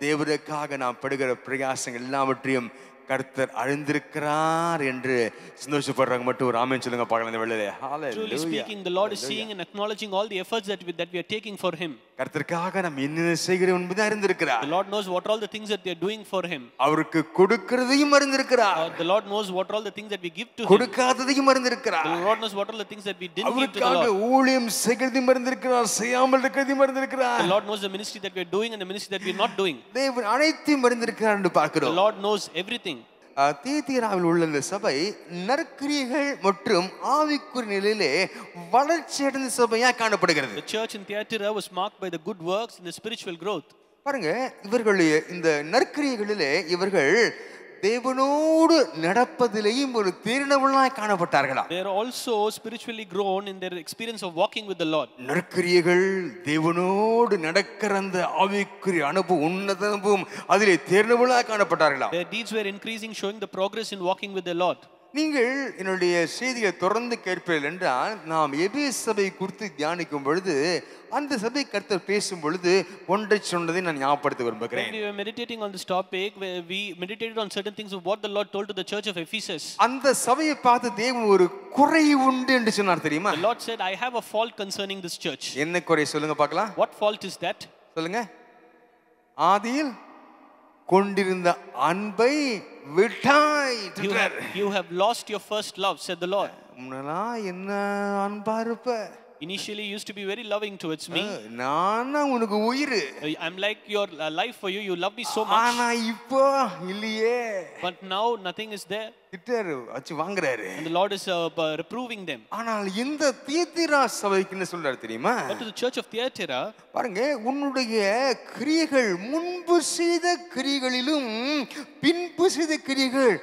தேவனுக்காக நாம் படுகிற பிரயாசங்கள் எல்லாவற்றையும் கர்த்தர் அறிந்திருக்கிறார் என்று சந்தோஷப்படுறாங்க. மட்டும் ஒரு ஆமென் சொல்லுங்க பார்க்கலாம் இந்த வேளையிலே. Truly speaking, the Lord is seeing and acknowledging all the efforts that we are taking for him. கர்த்தருக்காக நாம் என்ன செய்கிறோம் என்பதை அறிந்திருக்கிறார். The Lord knows what are all the things that we are doing for him. அவருக்கு கொடுக்கிறதையும் அறிந்திருக்கிறார். The Lord knows what are all the things that we give to him. கொடுக்காததையும் அறிந்திருக்கிறார். The Lord knows what are all the things that we didn't give to the அவருக்காக Lord. ஊழியம் செய்கிறதையும் அறிந்திருக்கிறார், செய்யாமல் இருக்கிறதையும் அறிந்திருக்கிறார். The Lord knows the ministry that we are doing and the ministry that we are not doing. தேவன் அனைத்தையும் அறிந்திருக்கிறார் என்று The பார்க்கிறோம். Lord knows everything. தீத்திராவில் உள்ள இந்த சபை நற்கிரியைகள் மற்றும் ஆவிக்குரிய நிலையிலே வளர்ச்சி அடைந்த சபையா காணப்படுகிறது. The church in Thyatira was marked by the good works and the spiritual growth. பாருங்க இவர்களுடைய இந்த நற்கிரியைகளிலே இவர்கள் தேவனோடு நடப்பதிலேயும் ஒரு தேறினவர்களாய் காணப்பட்டார்களா. They are also spiritually grown in their experience of walking with the Lord. நற்கிரியைகள் தேவனோடு நடக்கிற அந்த ஆவிக்குரிய அனுபவம் உன்னத அனுபவம் அதிலே தேறினவர்களாய் காணப்பட்டார்களா. Their deeds were increasing, showing the progress in walking with the Lord. நீங்கள் என்னுடைய செய்தியை தொடர்ந்து கேட்பீர்கள் என்றால் நாம் எபேசு சபை குறித்து தியானிக்கும் பொழுது அந்த சபை கர்த்தர் பேசும் பொழுது ஒன்றை சொன்னதை நான் ஞாபகப்படுத்த விரும்புகிறேன். When we were meditating on this topic, we meditated on certain things of what the Lord told to the church of Ephesus. அந்த சபையை பார்த்து தேவன் ஒரு குறை உண்டு என்று சொன்னார் தெரியுமா? The Lord said, I have a fault concerning this church. என்ன குறை சொல்லுங்க பார்க்கலாம். What fault is that? சொல்லுங்க. ஆதியில் கொண்டிருந்த அன்பை விட்டாய். You have lost your first love, said the Lord. முன்னலாம் என்ன அன்பா இருப்ப. Initially you used to be very loving towards me. நான் உனக்கு உயிர். I'm like your life for you. You love me so much. ஆனா இப்போ இல்லையே. But now nothing is there. திட்டாரு அச்சு வாங்குறாரு. And the Lord is reproving them. ஆனால் இந்த தீத்திரா சபைக்கு என்ன சொல்றாரு தெரியுமா? But to the church of Thyatira, பாருங்க உன்னுடைய கிரியைகள் முன்பு செய்த கிரியைகளிலும் பின்பு செய்த கிரியைகள்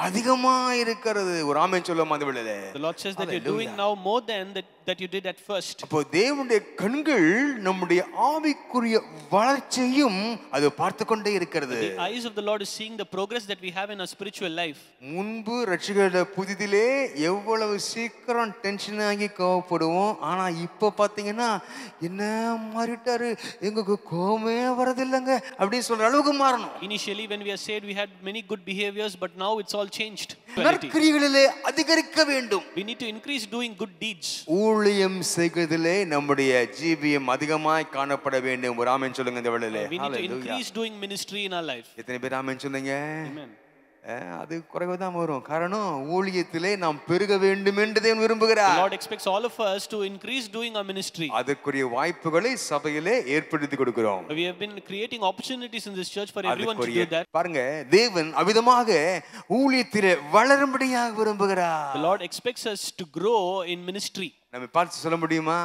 அதிகமா இருக்கிறது. ஒரு ஆமென் சொல்லுமா அந்த வேளையிலே. The Lord says that you're doing now more than that you did at first. அப்போ தேவனுடைய கண்கள் நம்முடைய ஆவிக்குரிய வளர்ச்சியையும் அது பார்த்து கொண்டே இருக்கிறது. The eyes of the Lord is seeing the progress that we have in our spiritual life. முன்பு ரட்சிக்கப்பட்ட புதிதிலே எவ்வளவு சீக்கிரம் டென்ஷன் ஆகி கோவப்படுவோம். ஆனா இப்போ பாத்தீங்கன்னா என்ன மாறிட்டாரு, எங்களுக்கு கோவமே வரதில்லைங்க அப்படின்னு சொல்ற அளவுக்கு மாறணும். Initially when we are saved we had many good behaviors, but now it's all changed. நற்கிரியைகளிலே அதிகரிக்க வேண்டும். We need to increase doing good deeds. ஊழியம் செய்வதிலே நம்முடைய ஜீவியம் அதிகமாய் காணப்பட வேண்டும். ஒரு ஆமென் சொல்லுங்க இந்த வேளையிலே. We need to increase doing ministry in our life. எத்தனை பேர் ஆமென் சொன்னீங்க? Amen. அது குறைவு தான் வரும். காரணம் ஊழியத்திலே நாம் பெருக வேண்டும் என்று தேவன் விரும்புகிறார். The Lord expects all of us to increase doing our ministry. அதற்குரிய வாய்ப்புகளை சபையிலே ஏற்படுத்தி கொடுக்கிறோம். We have been creating opportunities in this church for everyone to do that. பாருங்க தேவன் அவிதமாக ஊழியத்திலே வளரும்படியாக விரும்புகிறார். The Lord expects us to grow in ministry. நம்ம பார்த்து சொல்ல முடியுமா?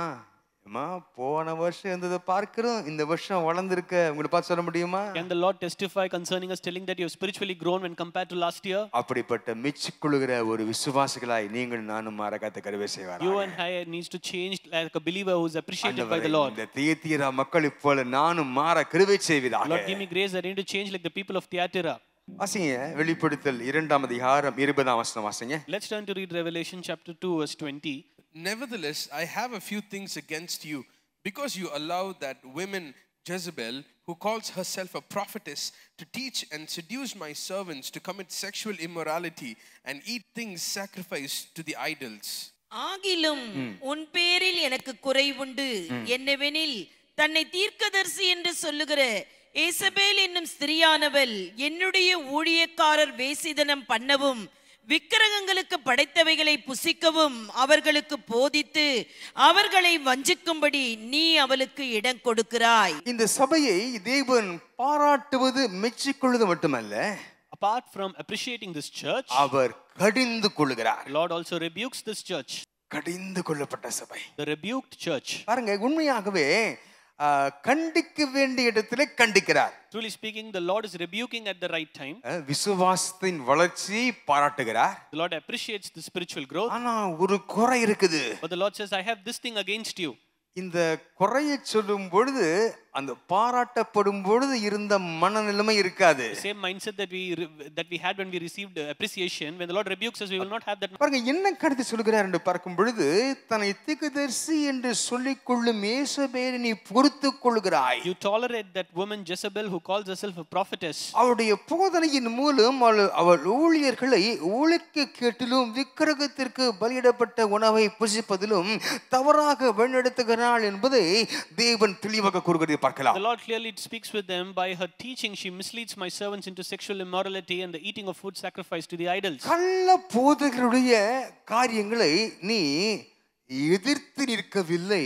அம்மா போன வருஷம் இருந்ததை பார்க்கிறோம், இந்த வருஷம் வளர்ந்திருக்க உங்களை பார்த்து சொல்ல முடியுமா? Can the Lord testify concerning us, telling that you have spiritually grown when compared to last year? அப்படிப்பட்ட மெச்சிக்கொள்கிற ஒரு விசுவாசிகளாய் நீங்கள் நானும் மாற கர்த்தர் கிருபை செய்வார். You and I needs to change like a believer who is appreciated by the Lord. இந்த தியத்திரா மக்கள் போல நானும் மாற கிருபை செய்வீராக. Lord, give me grace that I need to change like the people of Thyatira. வாசிங்க வெளிப்படுத்தல் 2ஆம் அதிகாரம் 20ஆம் வசனம் வாசிங்க. Let's turn to read Revelation chapter 2 verse 20. Nevertheless, I have a few things against you, because you allow that women Jezebel, who calls herself a prophetess, to teach and seduce my servants to commit sexual immorality and eat things sacrificed to the idols. ஆகிலும் உன் பேரில் எனக்கு குறைவுண்டு, என்னவெனில் தன்னை தீர்க்கதரிசி என்று சொல்லுகிற ஏசபேல் என்னும் ஸ்திரியானவள் என்னுடைய ஊழியக்காரர் வேசிதனம் பண்ணவும் விக்கிரகங்களுக்கு படைத்தவைகளை புசிக்கவும் அவர்களுக்கு போதித்து அவர்களை வஞ்சிக்கும்படி நீ அவளுக்கு இடம் கொடுக்கிறாய். இந்த சபையை தேவன் பாராட்டுவது மெச்சிக்கொள்வது மட்டுமல்ல, Apart from appreciating this church, அவர் கடிந்து கொள்கிறார். the Lord also rebukes this church. கடிந்து கொள்ளப்பட்ட சபை. The rebuked church. பாருங்க, உண்மையாகவே கண்டிக்க வேண்டிய இடத்திலே கண்டிக்கிறார். Truly speaking, the Lord is rebuking at the right time. விசுவாசத்தின் வளர்ச்சியை பாராட்டுகிறார். The Lord appreciates the spiritual growth. ஆனா ஒரு குறை இருக்குது. But the Lord says, I have this thing against you. இந்த குறையை சொல்லும் பொழுது அந்த பாராட்டப்படும் பொழுது இருந்த மனநிலைமை இருக்காது. The same mindset that we had when we received appreciation, when the Lord rebukes us, we will not have that. பாருங்க, என்ன கருத்து சொல்கிறார் என்று பார்க்கும் பொழுது, தன்னை தீர்க்கதரிசி என்று சொல்லிக் கொள்ளும் ஏசபேலை நீ பொறுத்துக் கொள்கிறாய். You tolerate that woman Jezebel who calls herself a prophetess. அவருடைய போதனையின் மூலம் அவள் ஊழியர்களை ஊழிக்கு கேட்டிலும் விக்கிரகத்திற்கு பலியிடப்பட்ட உணவை புசிப்பதிலும் தவறாக வழிநடத்துகிறாள் என்பதை தேவன் தெளிவாக கூறுகிறது. The Lord clearly speaks with them. By her teaching, she misleads my servants into sexual immorality and the eating of food sacrificed to the idols. கள்ள போதகருடைய காரியங்களை நீ எதிர்த்து நிற்கவில்லை,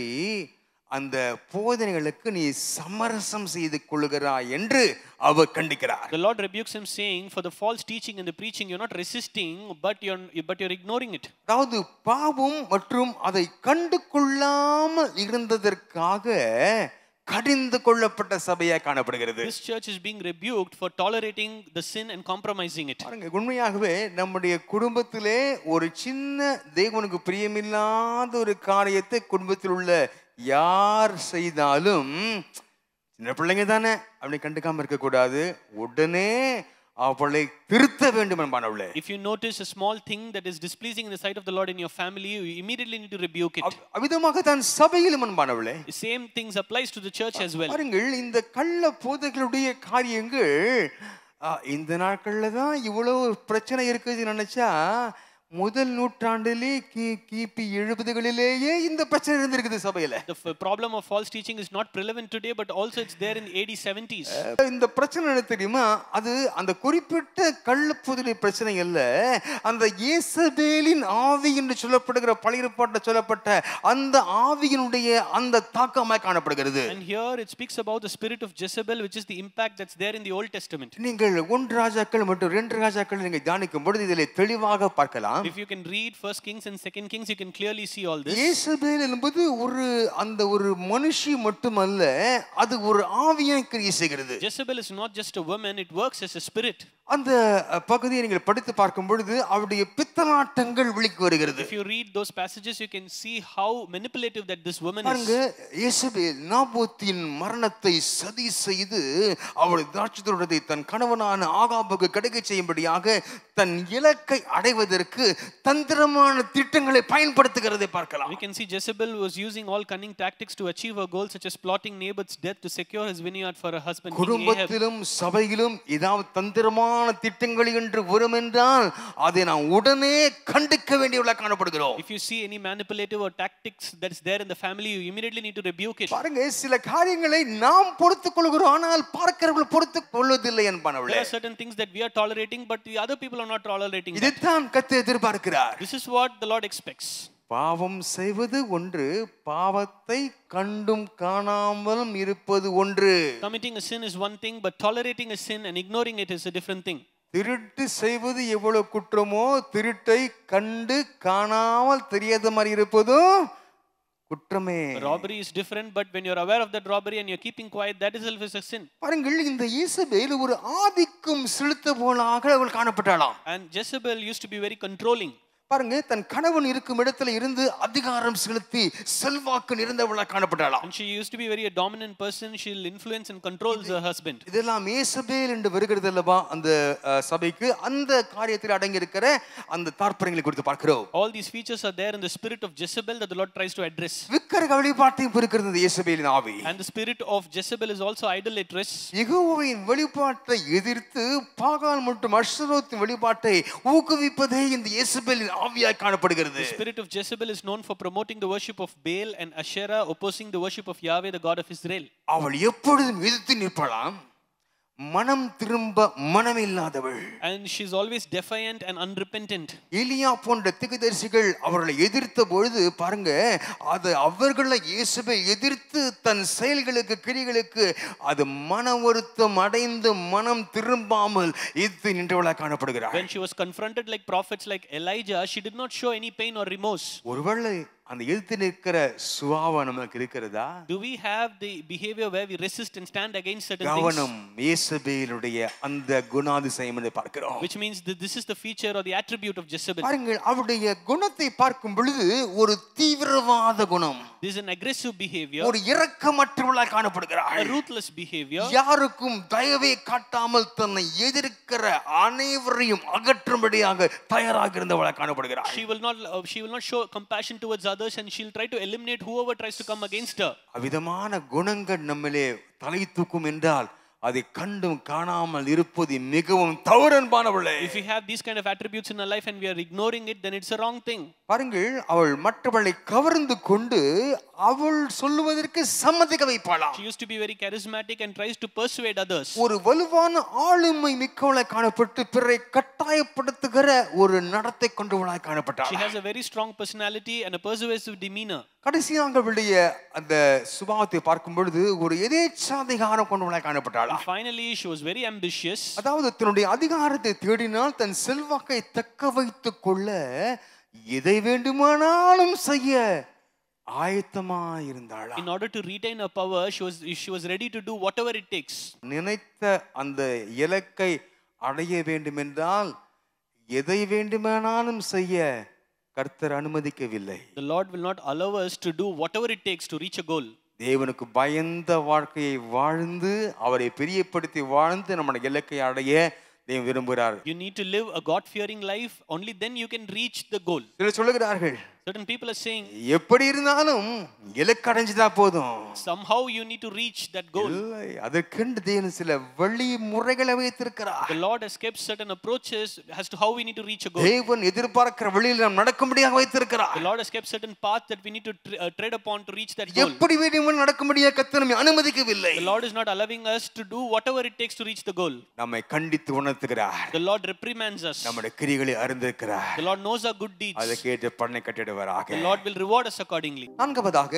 அந்த போதனைகளுக்கு நீ சமரசம் செய்து கொள்கிறாய் என்று அவர் கண்டிக்கிறார். The Lord rebukes him, saying, for the false teaching and the preaching, you're not resisting, but you're ignoring it. அதாவது பாவம் மற்றும் அதை கண்டு கொள்ளாமல் இருந்ததற்காக கடிந்து கொள்ளப்பட்ட சபையாக காணப்படுகிறது. This church is being rebuked for tolerating the sin and compromising it. பாருங்க, உண்மையாகவே நம்முடைய குடும்பத்திலே ஒரு சின்ன தேவனுக்கு பிரியமில்லாத ஒரு காரியத்தை குடும்பத்தில் உள்ள யார் செய்தாலும் சின்ன பிள்ளைங்க தானே அப்படி கண்டுக்காம இருக்க கூடாது, உடனே அவளை திருத்த வேண்டும் என்பானவளே. If you notice a small thing that is displeasing in the sight of the Lord in your family, you immediately need to rebuke it. அவிதமாக தான் சபையிலும் என்பானவளே. The same things applies to the church as well. பாருங்கள், இந்த கள்ள போதகருடைய காரியங்கள் இந்த நாட்கள்ல தான் இவ்வளவு பிரச்சனை இருக்குதுன்னு நினைச்சா, முதல் நூற்றாண்டிலே கிபி 70களிலேயே இந்த பிரச்சனை இருந்திருக்குது சபையில. The problem of false teaching is not prevalent today, but also it's there in AD 70s. இந்த பிரச்சனை என்ன தெரியுமா? அது அந்த குறிப்பிட்ட கள்ளப்போதனை பிரச்சனை அல்ல, அந்த இயேசபேலின் ஆவி என்று சொல்லப்படுகிற பழைய ஏற்பாட்டில் சொல்லப்பட்ட அந்த ஆவியினுடைய அந்த தாக்கமாய் காணப்படுகிறது. And here it speaks about the spirit of Jezebel, which is the impact that's there in the Old Testament. நீங்கள் 1 ராஜாக்கள் மற்றும் 2 ராஜாக்கள் நீங்க தியானிக்கும் பொழுது இதிலே தெளிவாக பார்க்கலாம். If you can read 1 Kings and 2 Kings, you can clearly see all this. இயேசபேல் என்பது ஒரு மனுஷி மட்டுமல்ல, அது ஒரு ஆவியாய் கிரியை செய்கிறது. Jezebel is not just a woman, it works as a spirit. அந்த பகுதியை நீங்கள் படித்து பார்க்கும் பொழுது அவருடைய பித்தலாட்டங்கள் வெளிக்கு வருகிறது. If you read those passages, you can see how manipulative that this woman பாருங்க, is. இயேசபேல் நாபோத்தின் மரணத்தை சதி செய்து அவருடைய திராட்சைத்தோட்டத்தை தன் கணவனான ஆகாபுக்கு கிடைக்க செய்யும்படியாக தன் இலக்கை அடைவதற்கு தந்திரமான திட்டங்களை பயன்படுத்துகிறதை பார்க்கலாம். We can see Jezebel was using all cunning tactics to achieve her goal, such as plotting Naboth's death to secure his vineyard for her husband King Ahab. குடும்பத்திலும் சபையிலும் ஏதாவது தந்திரமான திட்டங்கள் என்று வரும் என்றால் அதை நாம் உடனே கண்டிக்க வேண்டியவர்களாக காணப்படுகிறோம். If you see any manipulative or tactics that's there in the family, you immediately need to rebuke it. பாருங்க, சில காரியங்களை நாம் பொறுத்துக் கொள்கிறோம், ஆனால் பார்க்கிறவர்கள் பொறுத்துக் கொள்வதில்லை என்பானவளே. There are certain things that we are tolerating, but the other people are not tolerating. இதைத்தான் கர்த்தர் எதிர்பார்க்கிறார். This is what the Lord expects. பாவம் செய்வது ஒன்று, பாவத்தை கண்டும் காணாமலும் இருப்பது ஒன்று. Committing a sin is one thing, but tolerating a sin and ignoring it is a different thing. திருட்டு செய்வது எவ்வளவு குற்றமோ, திருட்டை கண்டு காணாமல் தெரியாத மாதிரி இருப்பதும் குற்றமே. Robbery is different, but when you're aware of that robbery and you're keeping quiet, that itself is a sin. பாருங்கள், இந்த இயேசபேல் ஒரு ஆதிக்கம் செலுத்துபவளாக அவள் காணப்பட்டாளாம். And Jezebel used to be very controlling. பாருங்க, தன் கணவன் இருக்கும் இடத்துல இருந்து அதிகாரம் செலுத்தி செல்வாக்கு நிறைந்தவளாக காணப்பட்டாளாம். And she used to be very a dominant person. She'll influence and control her husband. இதெல்லாம் ஏசபேல் என்று வருகிறது அல்லவா அந்த சபைக்கு. அந்த காரியத்தில் அடங்கி இருக்கிற அந்த தாற்பயங்களை குறித்து பார்க்கிறோம். All these features are there in the spirit of Jezebel that the Lord tries to address. விக்கிரக வழிபாட்டையும் இருக்கிறது ஏசபேலின் ஆவி. And the spirit of Jezebel is also idolatress. யெகோவாவின் வழிபாட்டை எதிர்த்து பாகால் மற்றும் அஷ்டரோத்தின் வழிபாட்டை ஊக்குவிப்பதே இந்த ஏசபேலின் ஆவியாய் காணப்படுகிறது. The spirit of Jezebel is known for promoting the worship of Baal and Asherah, opposing the worship of Yahweh, the God of Israel. அவள் எப்பொழுதும் எதிர்த்து நிற்பாளாம். மனம் திரும்ப மனமில்லாதவள். And she's always defiant and unrepentant. எலியா போன்ற தீர்க்கதரிசிகள் அவர்களை எதிர்த்த பொழுது பாருங்க, அது அவர்களை இயேசுவை எதிர்த்து தன் செயல்களுக்கு கிரிகளுக்கு அது மன வருத்தம் அடைந்து மனம் திரும்பாமல் எதிர்த்து நின்றவளாக காணப்படுகிறாள். When she was confronted like prophets like Elijah, she did not show any pain or remorse. ஒருவேளை அந்த எதிர்த்து நிற்கிற சுபாவம் நமக்கு இருக்கிறதா? Do we have the behavior where we resist and stand against certain கவனம், things? இயேசுபேலுடைய அந்த குணாதிசயம் என்று பார்க்கிறோம். Which means that this is the feature or the attribute of Jezebel. பாருங்கள், அவருடைய குணத்தை பார்க்கும் பொழுது ஒரு தீவிரவாத குணம், This is an aggressive behavior, ஒரு இரக்கமற்றவளாக a காணப்படுகிறாள். ruthless behavior. யாருக்கும் தயவே காட்டாமல் தன்னை எதிர்க்கிற அனைவரையும் அகற்றும்படியாக தயாராக இருந்தவளாக காணப்படுகிறாள். She will not show compassion towards others, and she'll try to eliminate whoever tries to come against her. அவ்விதமான குணங்கள் நம்மிலே தலை தூக்கும் என்றால் அதை கண்டும் காணாமல் இருப்பது மிகவும் தவறன்பானவளே. If we have these kind of attributes in our life and we are ignoring it, then it's a wrong thing. பாருங்கள், அவள் மற்றவளை கவர்ந்து கொண்டு அவள் சொல்லுவதற்கு சம்மதிக்க வைப்பாளாம். She used to be very charismatic and tries to persuade others. ஒரு வலுவான ஆளுமை மிக்கவளாய் காணப்பட்டு பிறரை கட்டாயப்படுத்துகிற ஒரு நடத்தை கொண்டவளாய் காணப்பட்டாள். She has a very strong personality and a persuasive demeanor. கடைசியாக அவளுடைய அந்த சுபாவத்தை பார்க்கும் பொழுது ஒரு எதேச்சாதிகாரம் கொண்டவளாய் காணப்பட்டாள். Finally, she was very ambitious. அதாவது தன்னுடைய அதிகாரத்தை தேடினால் தன் செல்வாக்கை தக்க வைத்துக் கொள்ள எதை வேண்டுமானாலும் செய்ய ஆயத்தமாயிருந்தாளா. In order to retain her power, she was ready to do whatever it takes. நினைத்த அந்த இலக்கை அடைய வேண்டும் என்றால் எதை வேண்டுமானாலும் செய்ய கர்த்தர் அனுமதிக்கவில்லை. The Lord will not allow us to do whatever it takes to reach a goal. தேவனுக்கு பயந்த வாழ்க்கையை வாழ்ந்து அவரை பிரியப்படுத்தி வாழ்ந்து நம்முடைய இலக்கை அடைய தேவன் விரும்புகிறார். You need to live a God-fearing life. Only then you can reach the goal. சிலர் சொல்லுகிறார்கள், Certain people are saying, எப்படி இருந்தாலும் இலக்கு அடைஞ்சுதா போதும். somehow you need to reach that goal. இல்லை, அதற்கென்று தேவன் சில வழி முறைகளை வைத்திருக்கிறார். The Lord has kept certain approaches as to how we need to reach a goal. தேவன் எதிர்பார்க்கிற வழியில் நாம் நடக்கும்படியாக வைத்திருக்கிறார். The Lord has kept certain paths that we need to tread upon to reach that goal. எப்படி வேண்டுமானாலும் நடக்கும்படியாக கர்த்தர் நம்மை அனுமதிக்கவில்லை. The Lord is not allowing us to do whatever it takes to reach the goal. நம்மை கண்டித்து உணர்த்துகிறார். The Lord reprimands us. நம்முடைய கிரிகளை அறிந்திருக்கிறார். The Lord knows our good deeds. அதை கேட்டு பண்ணை கட்டிடுவாராக. The Lord will reward us accordingly. நான்காவதாக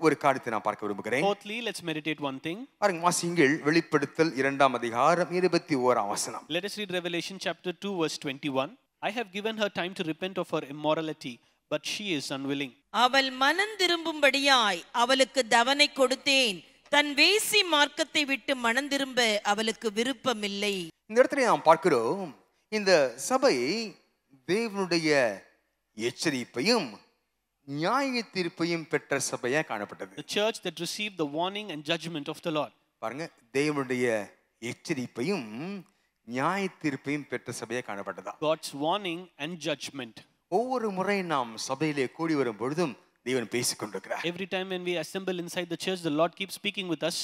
ஒரு காரியத்தை நான் பார்க்க விரும்புகிறேன். Fourthly, let's meditate one thing. பாருங்க, வாசியுங்கள் வெளிப்படுத்தல் 2ஆம் அதிகாரம் 21ஆம் வசனம். Let us read Revelation chapter 2 verse 21. I have given her time to repent of her immorality, but she is unwilling. அவள் மனம் திரும்பும்படியாய் அவளுக்கு தவணை கொடுத்தேன், தன் வேசி மார்க்கத்தை விட்டு மனம் திரும்ப அவளுக்கு விருப்பமில்லை. இந்த இடத்துல நாம் பார்க்கிறோம், இந்த சபை தேவனுடைய எச்சரிப்பையும் நியாய தீர்ப்பையும் பெற்ற சபையா காணப்பட்டது. The church that received the warning and judgment of the Lord. பாருங்க, தேவனுடைய எச்சரிப்பையும் நியாய தீர்ப்பையும் பெற்ற சபையா காணப்பட்டதா. God's warning and judgment. ஒவ்வொரு முறை நாம் சபையிலே கூடி வரும் பொழுதும் தேவன் பேசிக் கொண்டிருக்கிறார். Every time when we assemble inside the church, the Lord keeps speaking with us.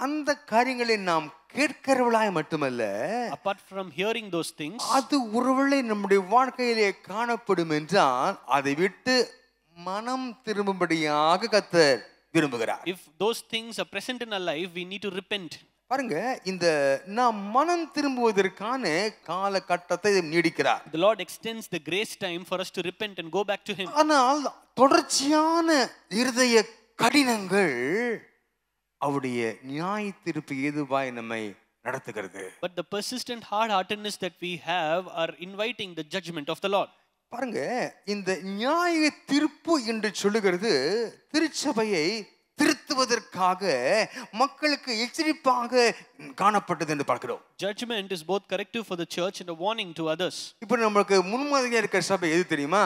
அந்த காரியங்களை நாம் கேட்கிறவளாய் மட்டுமல்ல, Apart from hearing those things, அது ஒருவேளை நம்முடைய வாழ்க்கையிலே காணப்படும் என்றால் அதை விட்டு மனம் திரும்பும்படியாக கர்த்தர் விரும்புகிறார். if those things are present in our life, we need to repent. பாருங்க, இந்த நாம் மனம் திரும்புவதற்கான காலகட்டத்தை நீடிக்கிறார். The Lord extends the grace time for us to repent and go back to Him. ஆனால் தொடர்ச்சியான இருதய கடினங்கள் அவருடைய நியாய தீர்ப்பு ஏதுவாய் நம்மை நடத்துகிறது. But the persistent hard-heartedness that we have are inviting the judgment of the Lord. பாருங்க, இந்த நியாய தீர்ப்பு என்று சொல்லுகிறது திருச்சபையை திருத்துவதற்காக மக்களுக்கு எச்சரிப்பாக காணப்பட்டது என்று பார்க்கிறோம். Judgment is both corrective for the church and a warning to others. இப்போ நமக்கு முன்மாதிரியா இருக்கிற சபை எது தெரியுமா?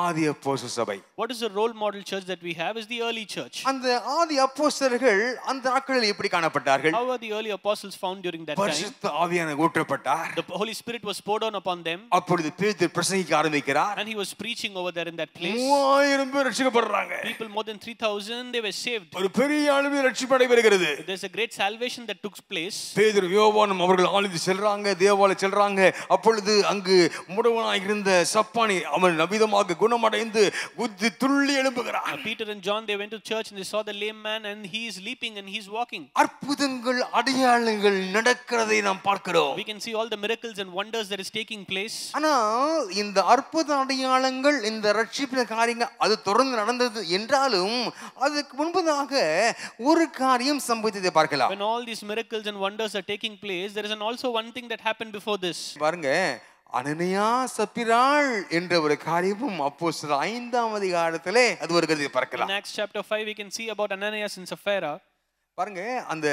ஆதி அப்போஸ்தல சபை. What is the role model church that we have is the early church. அந்த ஆதி அப்போஸ்தலர்கள் அந்த நாட்களில் எப்படி காணப்பட்டார்கள்? How were the early apostles found during that time? பரிசுத்த ஆவியானவர் ஊற்றப்பட்டார். The Holy Spirit was poured on upon them. அப்பொழுது பேதுரு பிரசங்கிக்க ஆரம்பிக்கிறார். And he was preaching over there in that place. 3000 பேர் ரட்சிக்கப்படுறாங்க. People more than 3,000 they were saved. ஒரு பெரிய அளவில் ரட்சிப்படை வருகிறது. There's a great salvation that took place. பேதுரு யோவானும் அவர்கள் ஆளுதி செல்றாங்க, தேவாலயம் செல்றாங்க. அப்பொழுது அங்கு முடவனாய் இருந்த சப்பானி அவன் நபிதமாக குணமடைந்து குதி துள்ளி எழும்புகிறான். Peter and John they went to church and they saw the lame man and he is leaping and he is walking. அற்புதங்கள் அடையாளங்கள் நடக்கிறதை நாம் பார்க்கிறோம். We can see all the miracles and wonders that is taking place. ஆனா இந்த அற்புத அடையாளங்கள் இந்த ரட்சிப்பின் காரியங்கள் அது தொடர்ந்து நடந்தது என்றாலும் அதுக்கு முன்பதாக ஒரு காரியம் சம்பவித்ததை பார்க்கலாம். When all these miracles and wonders are taking place, there is also one thing that happened before this. பாருங்க, அனனியா சப்பிராள் என்ற ஒரு காரியமும் அப்போஸ்தலர் 5ஆம் அதிகாரத்திலே அது ஒரு கதையை பார்க்கலாம். In Acts chapter 5 we can see about Ananias and Sapphira. பாருங்க, அந்த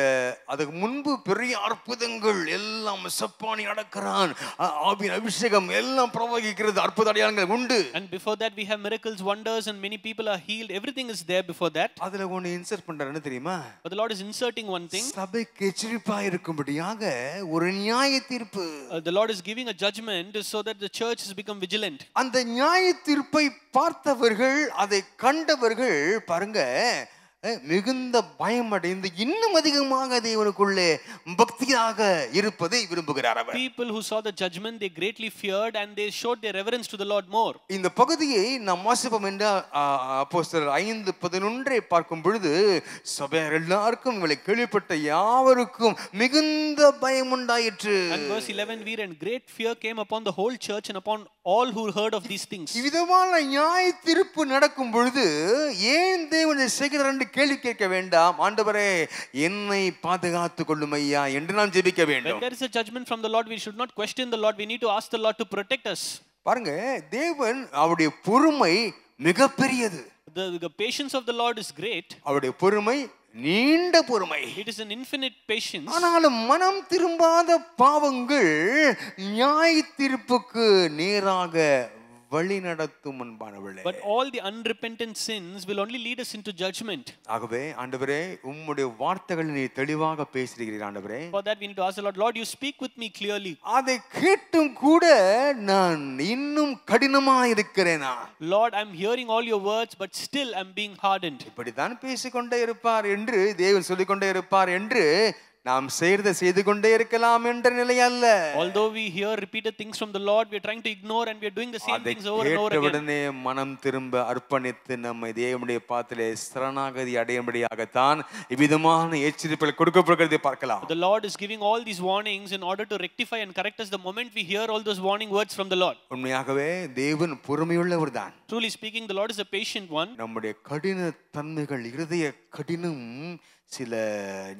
அதுக்கு முன்பு பெரிய அற்புதங்கள் எல்லாம் சப்பானி அடக்குறான், ஆவியின் அபிஷேகம் எல்லாம் பிரவகிக்கிறது, அற்புத அடையாளங்கள் உண்டு. And before that we have miracles, wonders and many people are healed. Everything is there before that. அதுல ஒன்னு இன்சர்ட் பண்றாருன்னு தெரியுமா? But the Lord is inserting one thing. சபைக்கு எச்சரிப்பாய் இருக்கும்படியாக ஒரு நியாய தீர்ப்பு. The Lord is giving a judgment so that the church has become vigilant. அந்த நியாய தீர்ப்பை பார்த்தவர்கள், அதை கண்டவர்கள் பாருங்க மிகுந்த பயமடைந்து இன்னும் அதிகமாக தேவனுக்குள்ளே பக்தியாக இருப்பதை விரும்புகிறார் அவர். People who saw the judgment they greatly feared and they showed their reverence to the Lord more. இந்த பகுதியை நாம் வாசிப்போம் என்ற அப்போஸ்தலர் 5:11 பார்க்கும் பொழுது சபையார் எல்லாருக்கும் இவளை கேள்விப்பட்ட யாவருக்கும் மிகுந்த பயம் உண்டாயிற்று. And verse 11 we read, and great fear came upon the whole church and upon all who heard of these things. இவ்விதமான நியாய தீர்ப்பு நடக்கும் பொழுது ஏன் தேவன் செய்கிறார் என்று கேள்வி கேட்க வேண்டாம். ஆண்டவரே என்னை பாதுகாத்துக் கொள்ளும் ஐயா என்று நாம் ஜெபிக்க வேண்டும். When there is a judgment from the Lord, we should not question the Lord. We need to ask the Lord to protect us. பாருங்க, தேவன் அவருடைய பொறுமை மிகப்பெரியது. The patience of the Lord is great. அவருடைய பொறுமை நீண்ட பொறுமை. It is an infinite patience. ஆனாலும் மனம் திரும்பாத பாவங்கள் நியாய தீர்ப்புக்கு நேராக வழி நடத்தும் அன்பானவர்களே. But all the unrepentant sins will only lead us into judgment. ஆகவே ஆண்டவரே உம்முடைய வார்த்தைகளை நீர் தெளிவாக பேசுகிறீர் ஆண்டவரே. For that we need to ask the Lord, Lord, you speak with me clearly. அதை கேட்டும் கூட நான் இன்னும் கடினமாக இருக்கிறேனா? Lord, I'm hearing all your words but still I'm being hardened. இப்படித்தான் பேசிக்கொண்டே இருப்பார் என்று தேவன் சொல்லிக்கொண்டே இருப்பார் என்று நாம் செய்து கொண்டே இருக்கலாம் என்ற நிலை அல்ல. Although we hear repeated things from the Lord, we are trying to ignore and we are doing the same things over and over again. உடனே மனம் திரும்ப அர்ப்பணித்து நம்மை தேவனுடைய பாதத்திலே சரணாகதி அடையும்படியாகத்தான் இவ்விதமான எச்சரிப்புகள் கொடுக்கப்படுகிறதை பார்க்கலாம். The Lord is giving all these warnings in order to rectify and correct us the moment we hear all those warning words from the Lord. உண்மையாகவே தேவன் பொறுமையுள்ளவர்தான். Truly speaking, the Lord is a patient one. நம்முடைய கடின தன்மைகள், இருதய கடினம் சில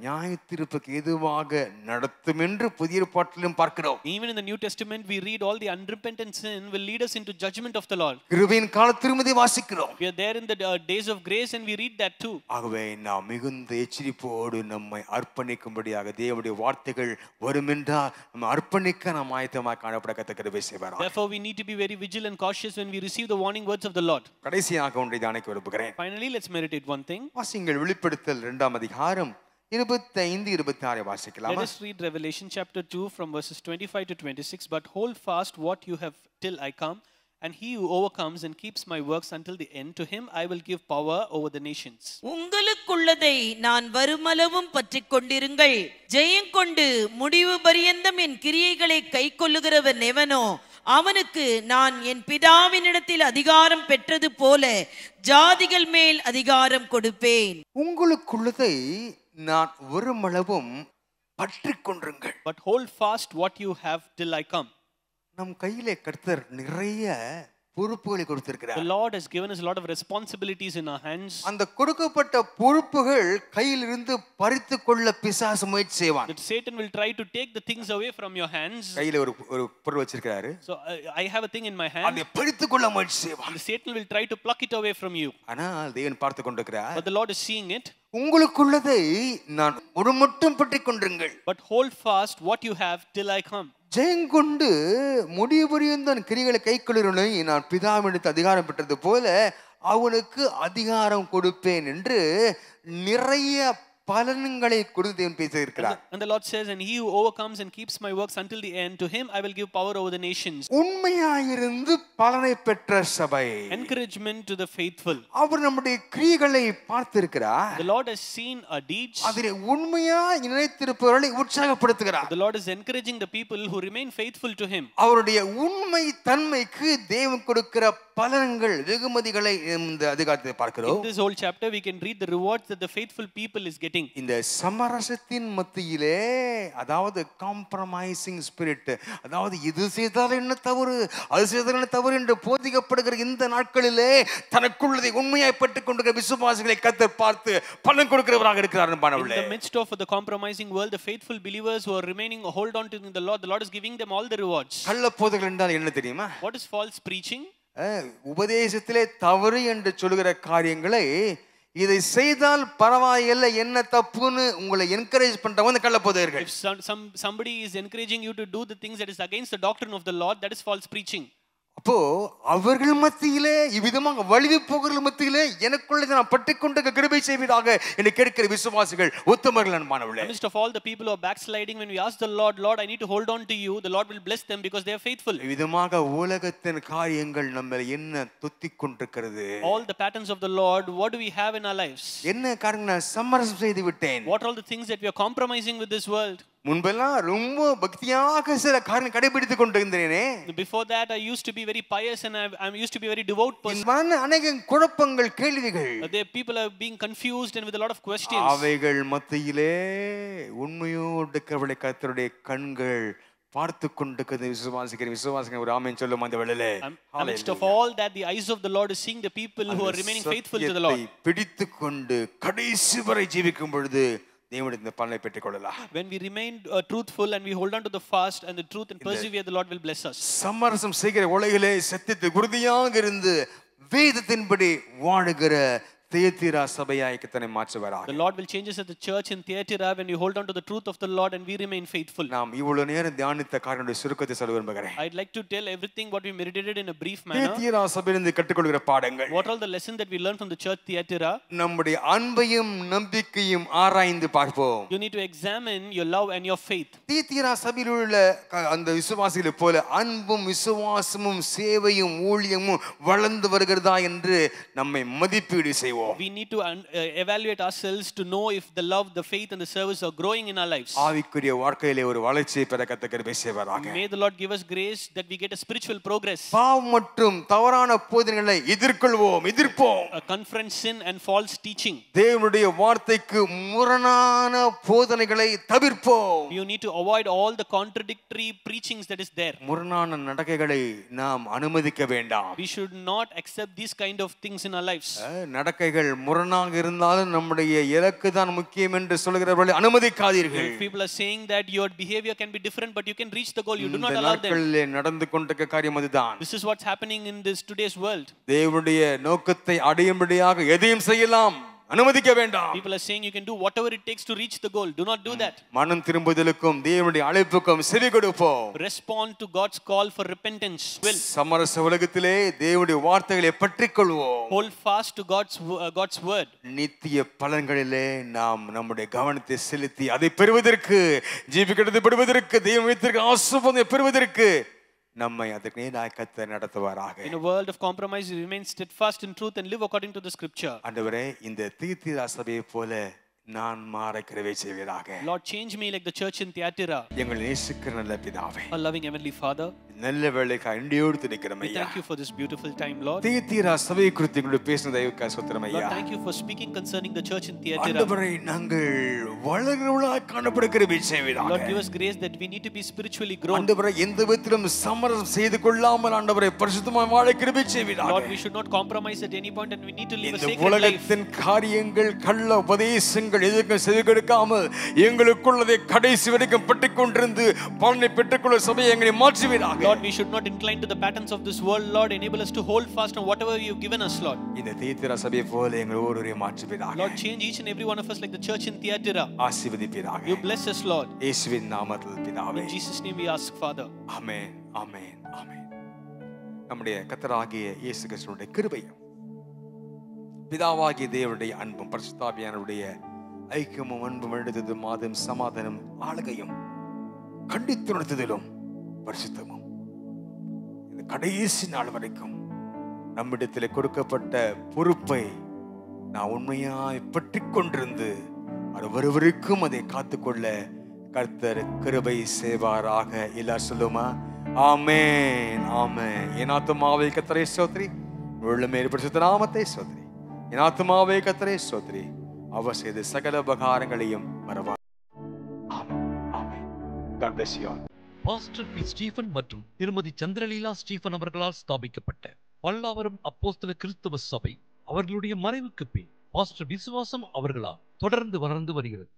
நியாய தீர்ப்புக்கு எதுவாக நடத்தும் என்று புதிய ஏற்பாட்டிலும் பார்க்கிறோம். Even in the New Testament we read all the unrepentant sin will lead us into judgment of the Lord. கிருபையின் காலத்திலும் இதை வாசிக்கிறோம். We are there in the days of grace and we read that too. ஆகவே நாம் மிகுந்த எச்சரிப்போடு நம்மை அர்ப்பணிக்கும்படியாக தேவனுடைய வார்த்தைகள் வருமென்றால் நம்ம அர்ப்பணிக்க நாம் ஆயத்தமாக காணப்பட கர்த்தர் கிருபை செய்வார். Therefore we need to be very vigilant, cautious when we receive the warning words of the Lord. கடைசியாக ஒன்றை தியானிக்க விரும்புகிறேன். Finally, let's meditate one thing. வாசிங்கள் வெளிப்படுத்தல் 2ஆம் அதிகாரம் 25-26 வாசிக்கலாமா? Let us read Revelation chapter 2 from verses 25 to 26. But hold fast what you have till I come, and he who overcomes and keeps my works until the end, to him I will give power over the nations. உங்களுக்குள்ளதை நான் வருமளவும் பற்றிக் கொண்டிருங்கள். ஜெயங்கொண்டு முடிவு பரியந்தம் என் கிரியைகளை கைக்கொள்ளுகிறவன் எவனோ அவனுக்கு நான் என் பிதாவினிடத்தில் அதிகாரம் பெற்றது போல ஜாதிகள் மேல் அதிகாரம் கொடுப்பேன். உங்களுக்குள்ளதை நான் வருமளவும் பற்றிக் கொண்டிருங்கள். But hold fast what you have till I come. நம் கையிலே கர்த்தர் நிறைய பொறுப்புகளை கொடுத்திருக்கிறார். The Lord has given us a lot of responsibilities in our hands. அந்த கொடுக்கப்பட்ட பொறுப்புகள் கையிலிருந்து பறித்துக் கொள்ள பிசாசு முயற்சி செய்வான். That Satan will try to take the things away from your hands. கையில ஒரு பொருள் வச்சிருக்காரு. So I have a thing in my hand. அதை பறித்துக் கொள்ள முயற்சி செய்வான். And Satan will try to pluck it away from you. ஆனால் தேவன் பார்த்து கொண்டிருக்கிறார். But the Lord is seeing it. உங்களுக்குள்ளதை நான் ஒரு மட்டும் பற்றிக் கொண்டிருங்கள். But hold fast what you have till I come. ஜெயங்கொண்டு முடிவு புரியும் கிரிகளை கைக்கொள்ளுவனை நான் பிதாவிடத்து அதிகாரம் பெற்றது போல அவனுக்கு அதிகாரம் கொடுப்பேன் என்று நிறைய பலன்களை கொடுத்து தேவன் பேசியிருக்கிறார். And the Lord says, and he who overcomes and keeps my works until the end, to him I will give power over the nations. உண்மையாயிருந்து பலனை பெற்ற சபை. Encouragement to the faithful. அவர் நம்முடைய கிரியைகளை பார்த்திருக்கிறார். The Lord has seen our deeds. அதிலே உண்மையா நினைத்திருப்பவர்களை உற்சாகப்படுத்துகிறார். The Lord is encouraging the people who remain faithful to him. அவருடைய உண்மை தன்மைக்கு தேவன் கொடுக்கிற பலன்கள் வெகுமதிகளை இந்த அதிகாரத்தை பார்க்கிறோம். In this whole chapter we can read the rewards that the faithful people is getting. இந்த சமரசத்தின் மத்தியிலே, அதாவது காம்ப்ரமைசிங் ஸ்பிரிட், அதாவது இது செய்தால் என்ன தவறு அது செய்தால் என்ன தவறு என்று போதிக்கப்படுகிற இந்த நாட்களிலே தனக்குள்ளதை உண்மையாய் பெற்றுக் கொண்டிருக்கிற விசுவாசிகளை கர்த்தர் பார்த்து பலன் கொடுக்கிறவராக இருக்கிறார். In the midst of the compromising world, the faithful believers who are remaining hold on to the Lord is giving them all the rewards. கள்ள போதகர்கள் என்றால் என்ன தெரியுமா? What is false preaching? உபதேசத்திலே தவறு என்று சொல்லுகிற காரியங்களை இதை செய்தால் பரவாயில்லை என்ன தப்புன்னு உங்களை என்கரேஜ் பண்றவங்க கள்ள போதகர்கள். If somebody is encouraging you to do the things that is against the doctrine of the Lord, that is false preaching. அப்போ அவர்கள் மத்தியிலே இவ்விதமாக வலிவு போகிறவர்கள் மத்தியிலே எனக்குள்ளே நான் பற்றிக்கொண்ட கிருபை செய்வதாக என்னை கேட்கிற விசுவாசிகள் உத்தமர்கள் அன்பானவர்களே. In the midst of all the people who are backsliding, when we ask the Lord, I need to hold on to you, the Lord will bless them because they are faithful. இவ்விதமாக உலகத்தின் காரியங்கள் நம்ம என்ன தொத்திக் கொண்டிருக்கிறது? All the patterns of the Lord, what do we have in our lives? என்ன காரணம்? நான் சமரசம் செய்து விட்டேன். What are all the things that we are compromising with this world? முன்பெல்லாம் ரொம்ப பக்தியாக சில காரியம் கடைபிடித்துக் கொண்டிருந்தேனே. Before that I used to be very pious and I used to be very devout person. அநேக குழப்பங்கள், கேள்விகள். There people are being confused and with a lot of questions. அவைகள் மத்தியிலே உண்மையோடு கவலை கர்த்தருடைய கண்கள் பார்த்து கொண்டிருக்கிறது. விசுவாசிக்கிற ஒரு ஆமென் சொல்லுமா இந்த வேளையிலே? Amidst of all that, the eyes of the Lord is seeing the people who are remaining faithful to the Lord. பிடித்துக் கொண்டு கடைசி வரை ஜீவிக்கும் பொழுது தேவனுடைய இந்த பலனை பெற்றுக் கொள்ளலாம். When we remain truthful and we hold on to the fast and the truth and persevere, the Lord will bless us. சமரசம் செய்கிற உலகிலே சத்தியத்தை உறுதியாக இருந்து வேதத்தின்படி வாழுகிற தியத்திரா சபையாய் கர்த்தனை மாற்றுவாராக. The Lord will change us at the church in Thyatira when we hold on to the truth of the Lord and we remain faithful. நாம் இவ்வளவு நேரம் தியானித்த காரியங்களுடைய சுருக்கத்தை சொல்ல விரும்புகிறேன். I'd like to tell everything what we meditated in a brief manner. தியத்திரா சபையிலிருந்து கற்றுக்கொள்கிற பாடங்கள். What are all the lessons that we learned from the church Thyatira? நம்முடைய அன்பையும் நம்பிக்கையும் ஆராய்ந்து பார்ப்போம். You need to examine your love and your faith. தியத்திரா சபையில் உள்ள அந்த விசுவாசிகளை போல அன்பும் விசுவாசமும் சேவையும் ஊழியமும் வளர்ந்து வருகிறதா என்று நம்மை மதிப்பீடு செய்வோம். We need to evaluate ourselves to know if the love, the faith and the service are growing in our lives. ஆவிக்குரிய வாழ்க்கையிலே ஒரு வளர்ச்சியை பெற கர்த்தர் கிருபை செய்வாராக. May the Lord give us grace that we get a spiritual progress. பாவம் மற்றும் தவறான போதனைகளை எதிர்ப்போம். Confront sin and false teaching. தேவனுடைய வார்த்தைக்கு முரணான போதனைகளை தவிர்ப்போம். You need to avoid all the contradictory preachings that is there. முரணான நடக்கைகளை நாம் அனுமதிக்க வேண்டாம். We should not accept these kind of things in our lives. நடக்கைகள் முரணாக இருந்தாலும் நம்முடைய இலக்கு தான் முக்கியம் என்று சொல்கிறவர்களை அனுமதிக்காதீர்கள். If people are saying that your behavior can be different but you can reach the goal, you do not allow them. நடந்து கொண்டிருக்கிற காரியம் அதுதான். This is what's happening in this today's world. தேவனுடைய நோக்கத்தை அடையும்படியாக எதையும் செய்யலாம், அனுமதிக்க வேண்டாம். People are saying you can do whatever it takes to reach the goal. Do not do that. மனம் திரும்புதலுக்கும் தேவனுடைய அழைப்புக்கும் செவி கொடுப்போம். Respond to God's call for repentance. சமரச உலகத்திலே தேவனுடைய வார்த்தைகளை பற்றிக்கொள்வோம். Hold fast to God's word. நித்திய பலன்களிலே நாம் நம்முடைய கவனத்தை செலுத்தி அதை பெறுவதற்கு, ஜீவிக்கிறதை பெறுவதற்கு, தேவன் வைத்திருக்கிற ஆசீர்வாதத்தை பெறுவதற்கு நம்மை அதற்கு நேராக கர்த்தர் நடத்துவாராக. In a world of compromise, you remain steadfast in truth and live according to the scripture. ஆண்டவரே, இந்த தியத்திரா சபையை போல நான் மாற கிருபை செய்வீராக. Lord, change me like the church in Thyatira. எங்களை நேசிக்கிற நல்ல பிதாவே, Our loving heavenly Father, நல்ல வேளைக்காய் அண்டியோடு துதிக்கிறோம் we ஐயா. thank you for this beautiful time, Lord. தியத்திரா சபையை குறித்து எங்களோடு பேசின தயவுக்காக ஸ்தோத்திரம் ஐயா. Lord, thank you for speaking concerning the church in Thyatira. ஆண்டவரே, நாங்கள் வளர்கிறவர்களாக காணப்பட கிருபை செய்வீராக. Lord, give us grace that we need to be spiritually grown. ஆண்டவரே, எந்த விதத்திலும் சமரசம் செய்து கொள்ளாமல் ஆண்டவரே பரிசுத்தமாய் வாழ கிருபை செய்வீராக. Lord, we should not compromise at any point and we need to live a இந்த sacred life. உலகத்தின் காரியங்கள், கள்ள உபதேசங்கள் உபதேசங்கள் எதற்கும் செவி கொடுக்காமல் எங்களுக்குள்ளதை கடைசி வரைக்கும் பெற்றுக் கொண்டிருந்து பலனை பெற்றுக்கொள்ள சபையை எங்களை மாற்றுவீராக. Lord, we should not incline to the patterns of this world. Lord, enable us to hold fast on whatever you've given us, Lord. இந்த தியேத்திரா சபையை போல எங்களை ஒவ்வொருவரையும் மாற்றுவீராக. Lord, change each and every one of us like the church in Thyatira. ஆசீர்வதிப்பீராக. You bless us, Lord. இயேசுவின் நாமத்தில் பிதாவே. In Jesus' name we ask, Father. ஆமென், ஆமென், ஆமென். நம்முடைய கர்த்தராகிய இயேசு கிறிஸ்துவினுடைய கிருபையும் பிதாவாகிய தேவனுடைய அன்பும் பரிசுத்த ஆவியானவருடைய ஐக்கியமும் அன்பும் எழுதும் மாதம் சமாதானம் ஆளுகையும் கண்டித்துணர்த்துதலும் பரிசுத்தமும் இந்த கடைசி நாள் வரைக்கும் நம்மிடத்தில் கொடுக்கப்பட்ட பொறுப்பை நான் உண்மையாய் பற்றிக் கொண்டிருந்து அது ஒருவருக்கும் அதை காத்துக்கொள்ள கர்த்தர் கிருபை செய்வாராக. எல்லாரும் சொல்லுமா ஆமென், ஆமென். என் ஆத்துமாவே கர்த்தரை ஸ்தோத்திரி, உள்ளமே பரிசுத்த நாமத்தை ஸ்தோத்திரி. என் ஆத்துமாவே கர்த்தரை ஸ்தோத்திரி, அவர் செய்த சகல உபகாரங்களையும் மறவா. Amen, amen. God bless you all. Pastor P. Stephen மற்றும் திருமதி சந்திரலீலா ஸ்டீபன் அவர்களால் ஸ்தாபிக்கப்பட்ட பல்லாவரம் அப்போஸ்தல கிறிஸ்தவ சபை அவர்களுடைய மறைவுக்கு பின் பாஸ்டர் விசுவாசம் அவர்களால் தொடர்ந்து வளர்ந்து வருகிறது.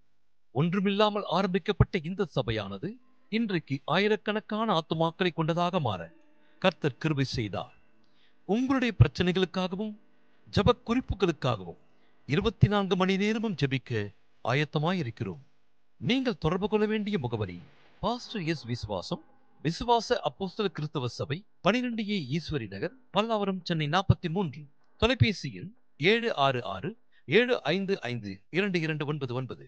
ஒன்றுமில்லாமல் ஆரம்பிக்கப்பட்ட இந்த சபையானது இன்றைக்கு ஆயிரக்கணக்கான ஆத்துமாக்களை கொண்டதாக மாற கர்த்தர் கிருபை செய்தார். உங்களுடைய பிரச்சனைகளுக்காகவும் ஜெப குறிப்புகளுக்காகவும் 24 மணி நேரமும் ஜெபிக்க ஆயத்தமாயிருக்கிறோம். நீங்கள் தொடர்பு கொள்ள வேண்டிய முகவரி பாஸ்டர் எஸ் விசுவாசம், விசுவாச அப்போஸ்தல கிறிஸ்தவ சபை, 12A ஈஸ்வரி நகர், பல்லாவரம், சென்னை 43. தொலைபேசி எண் 766-755-2299.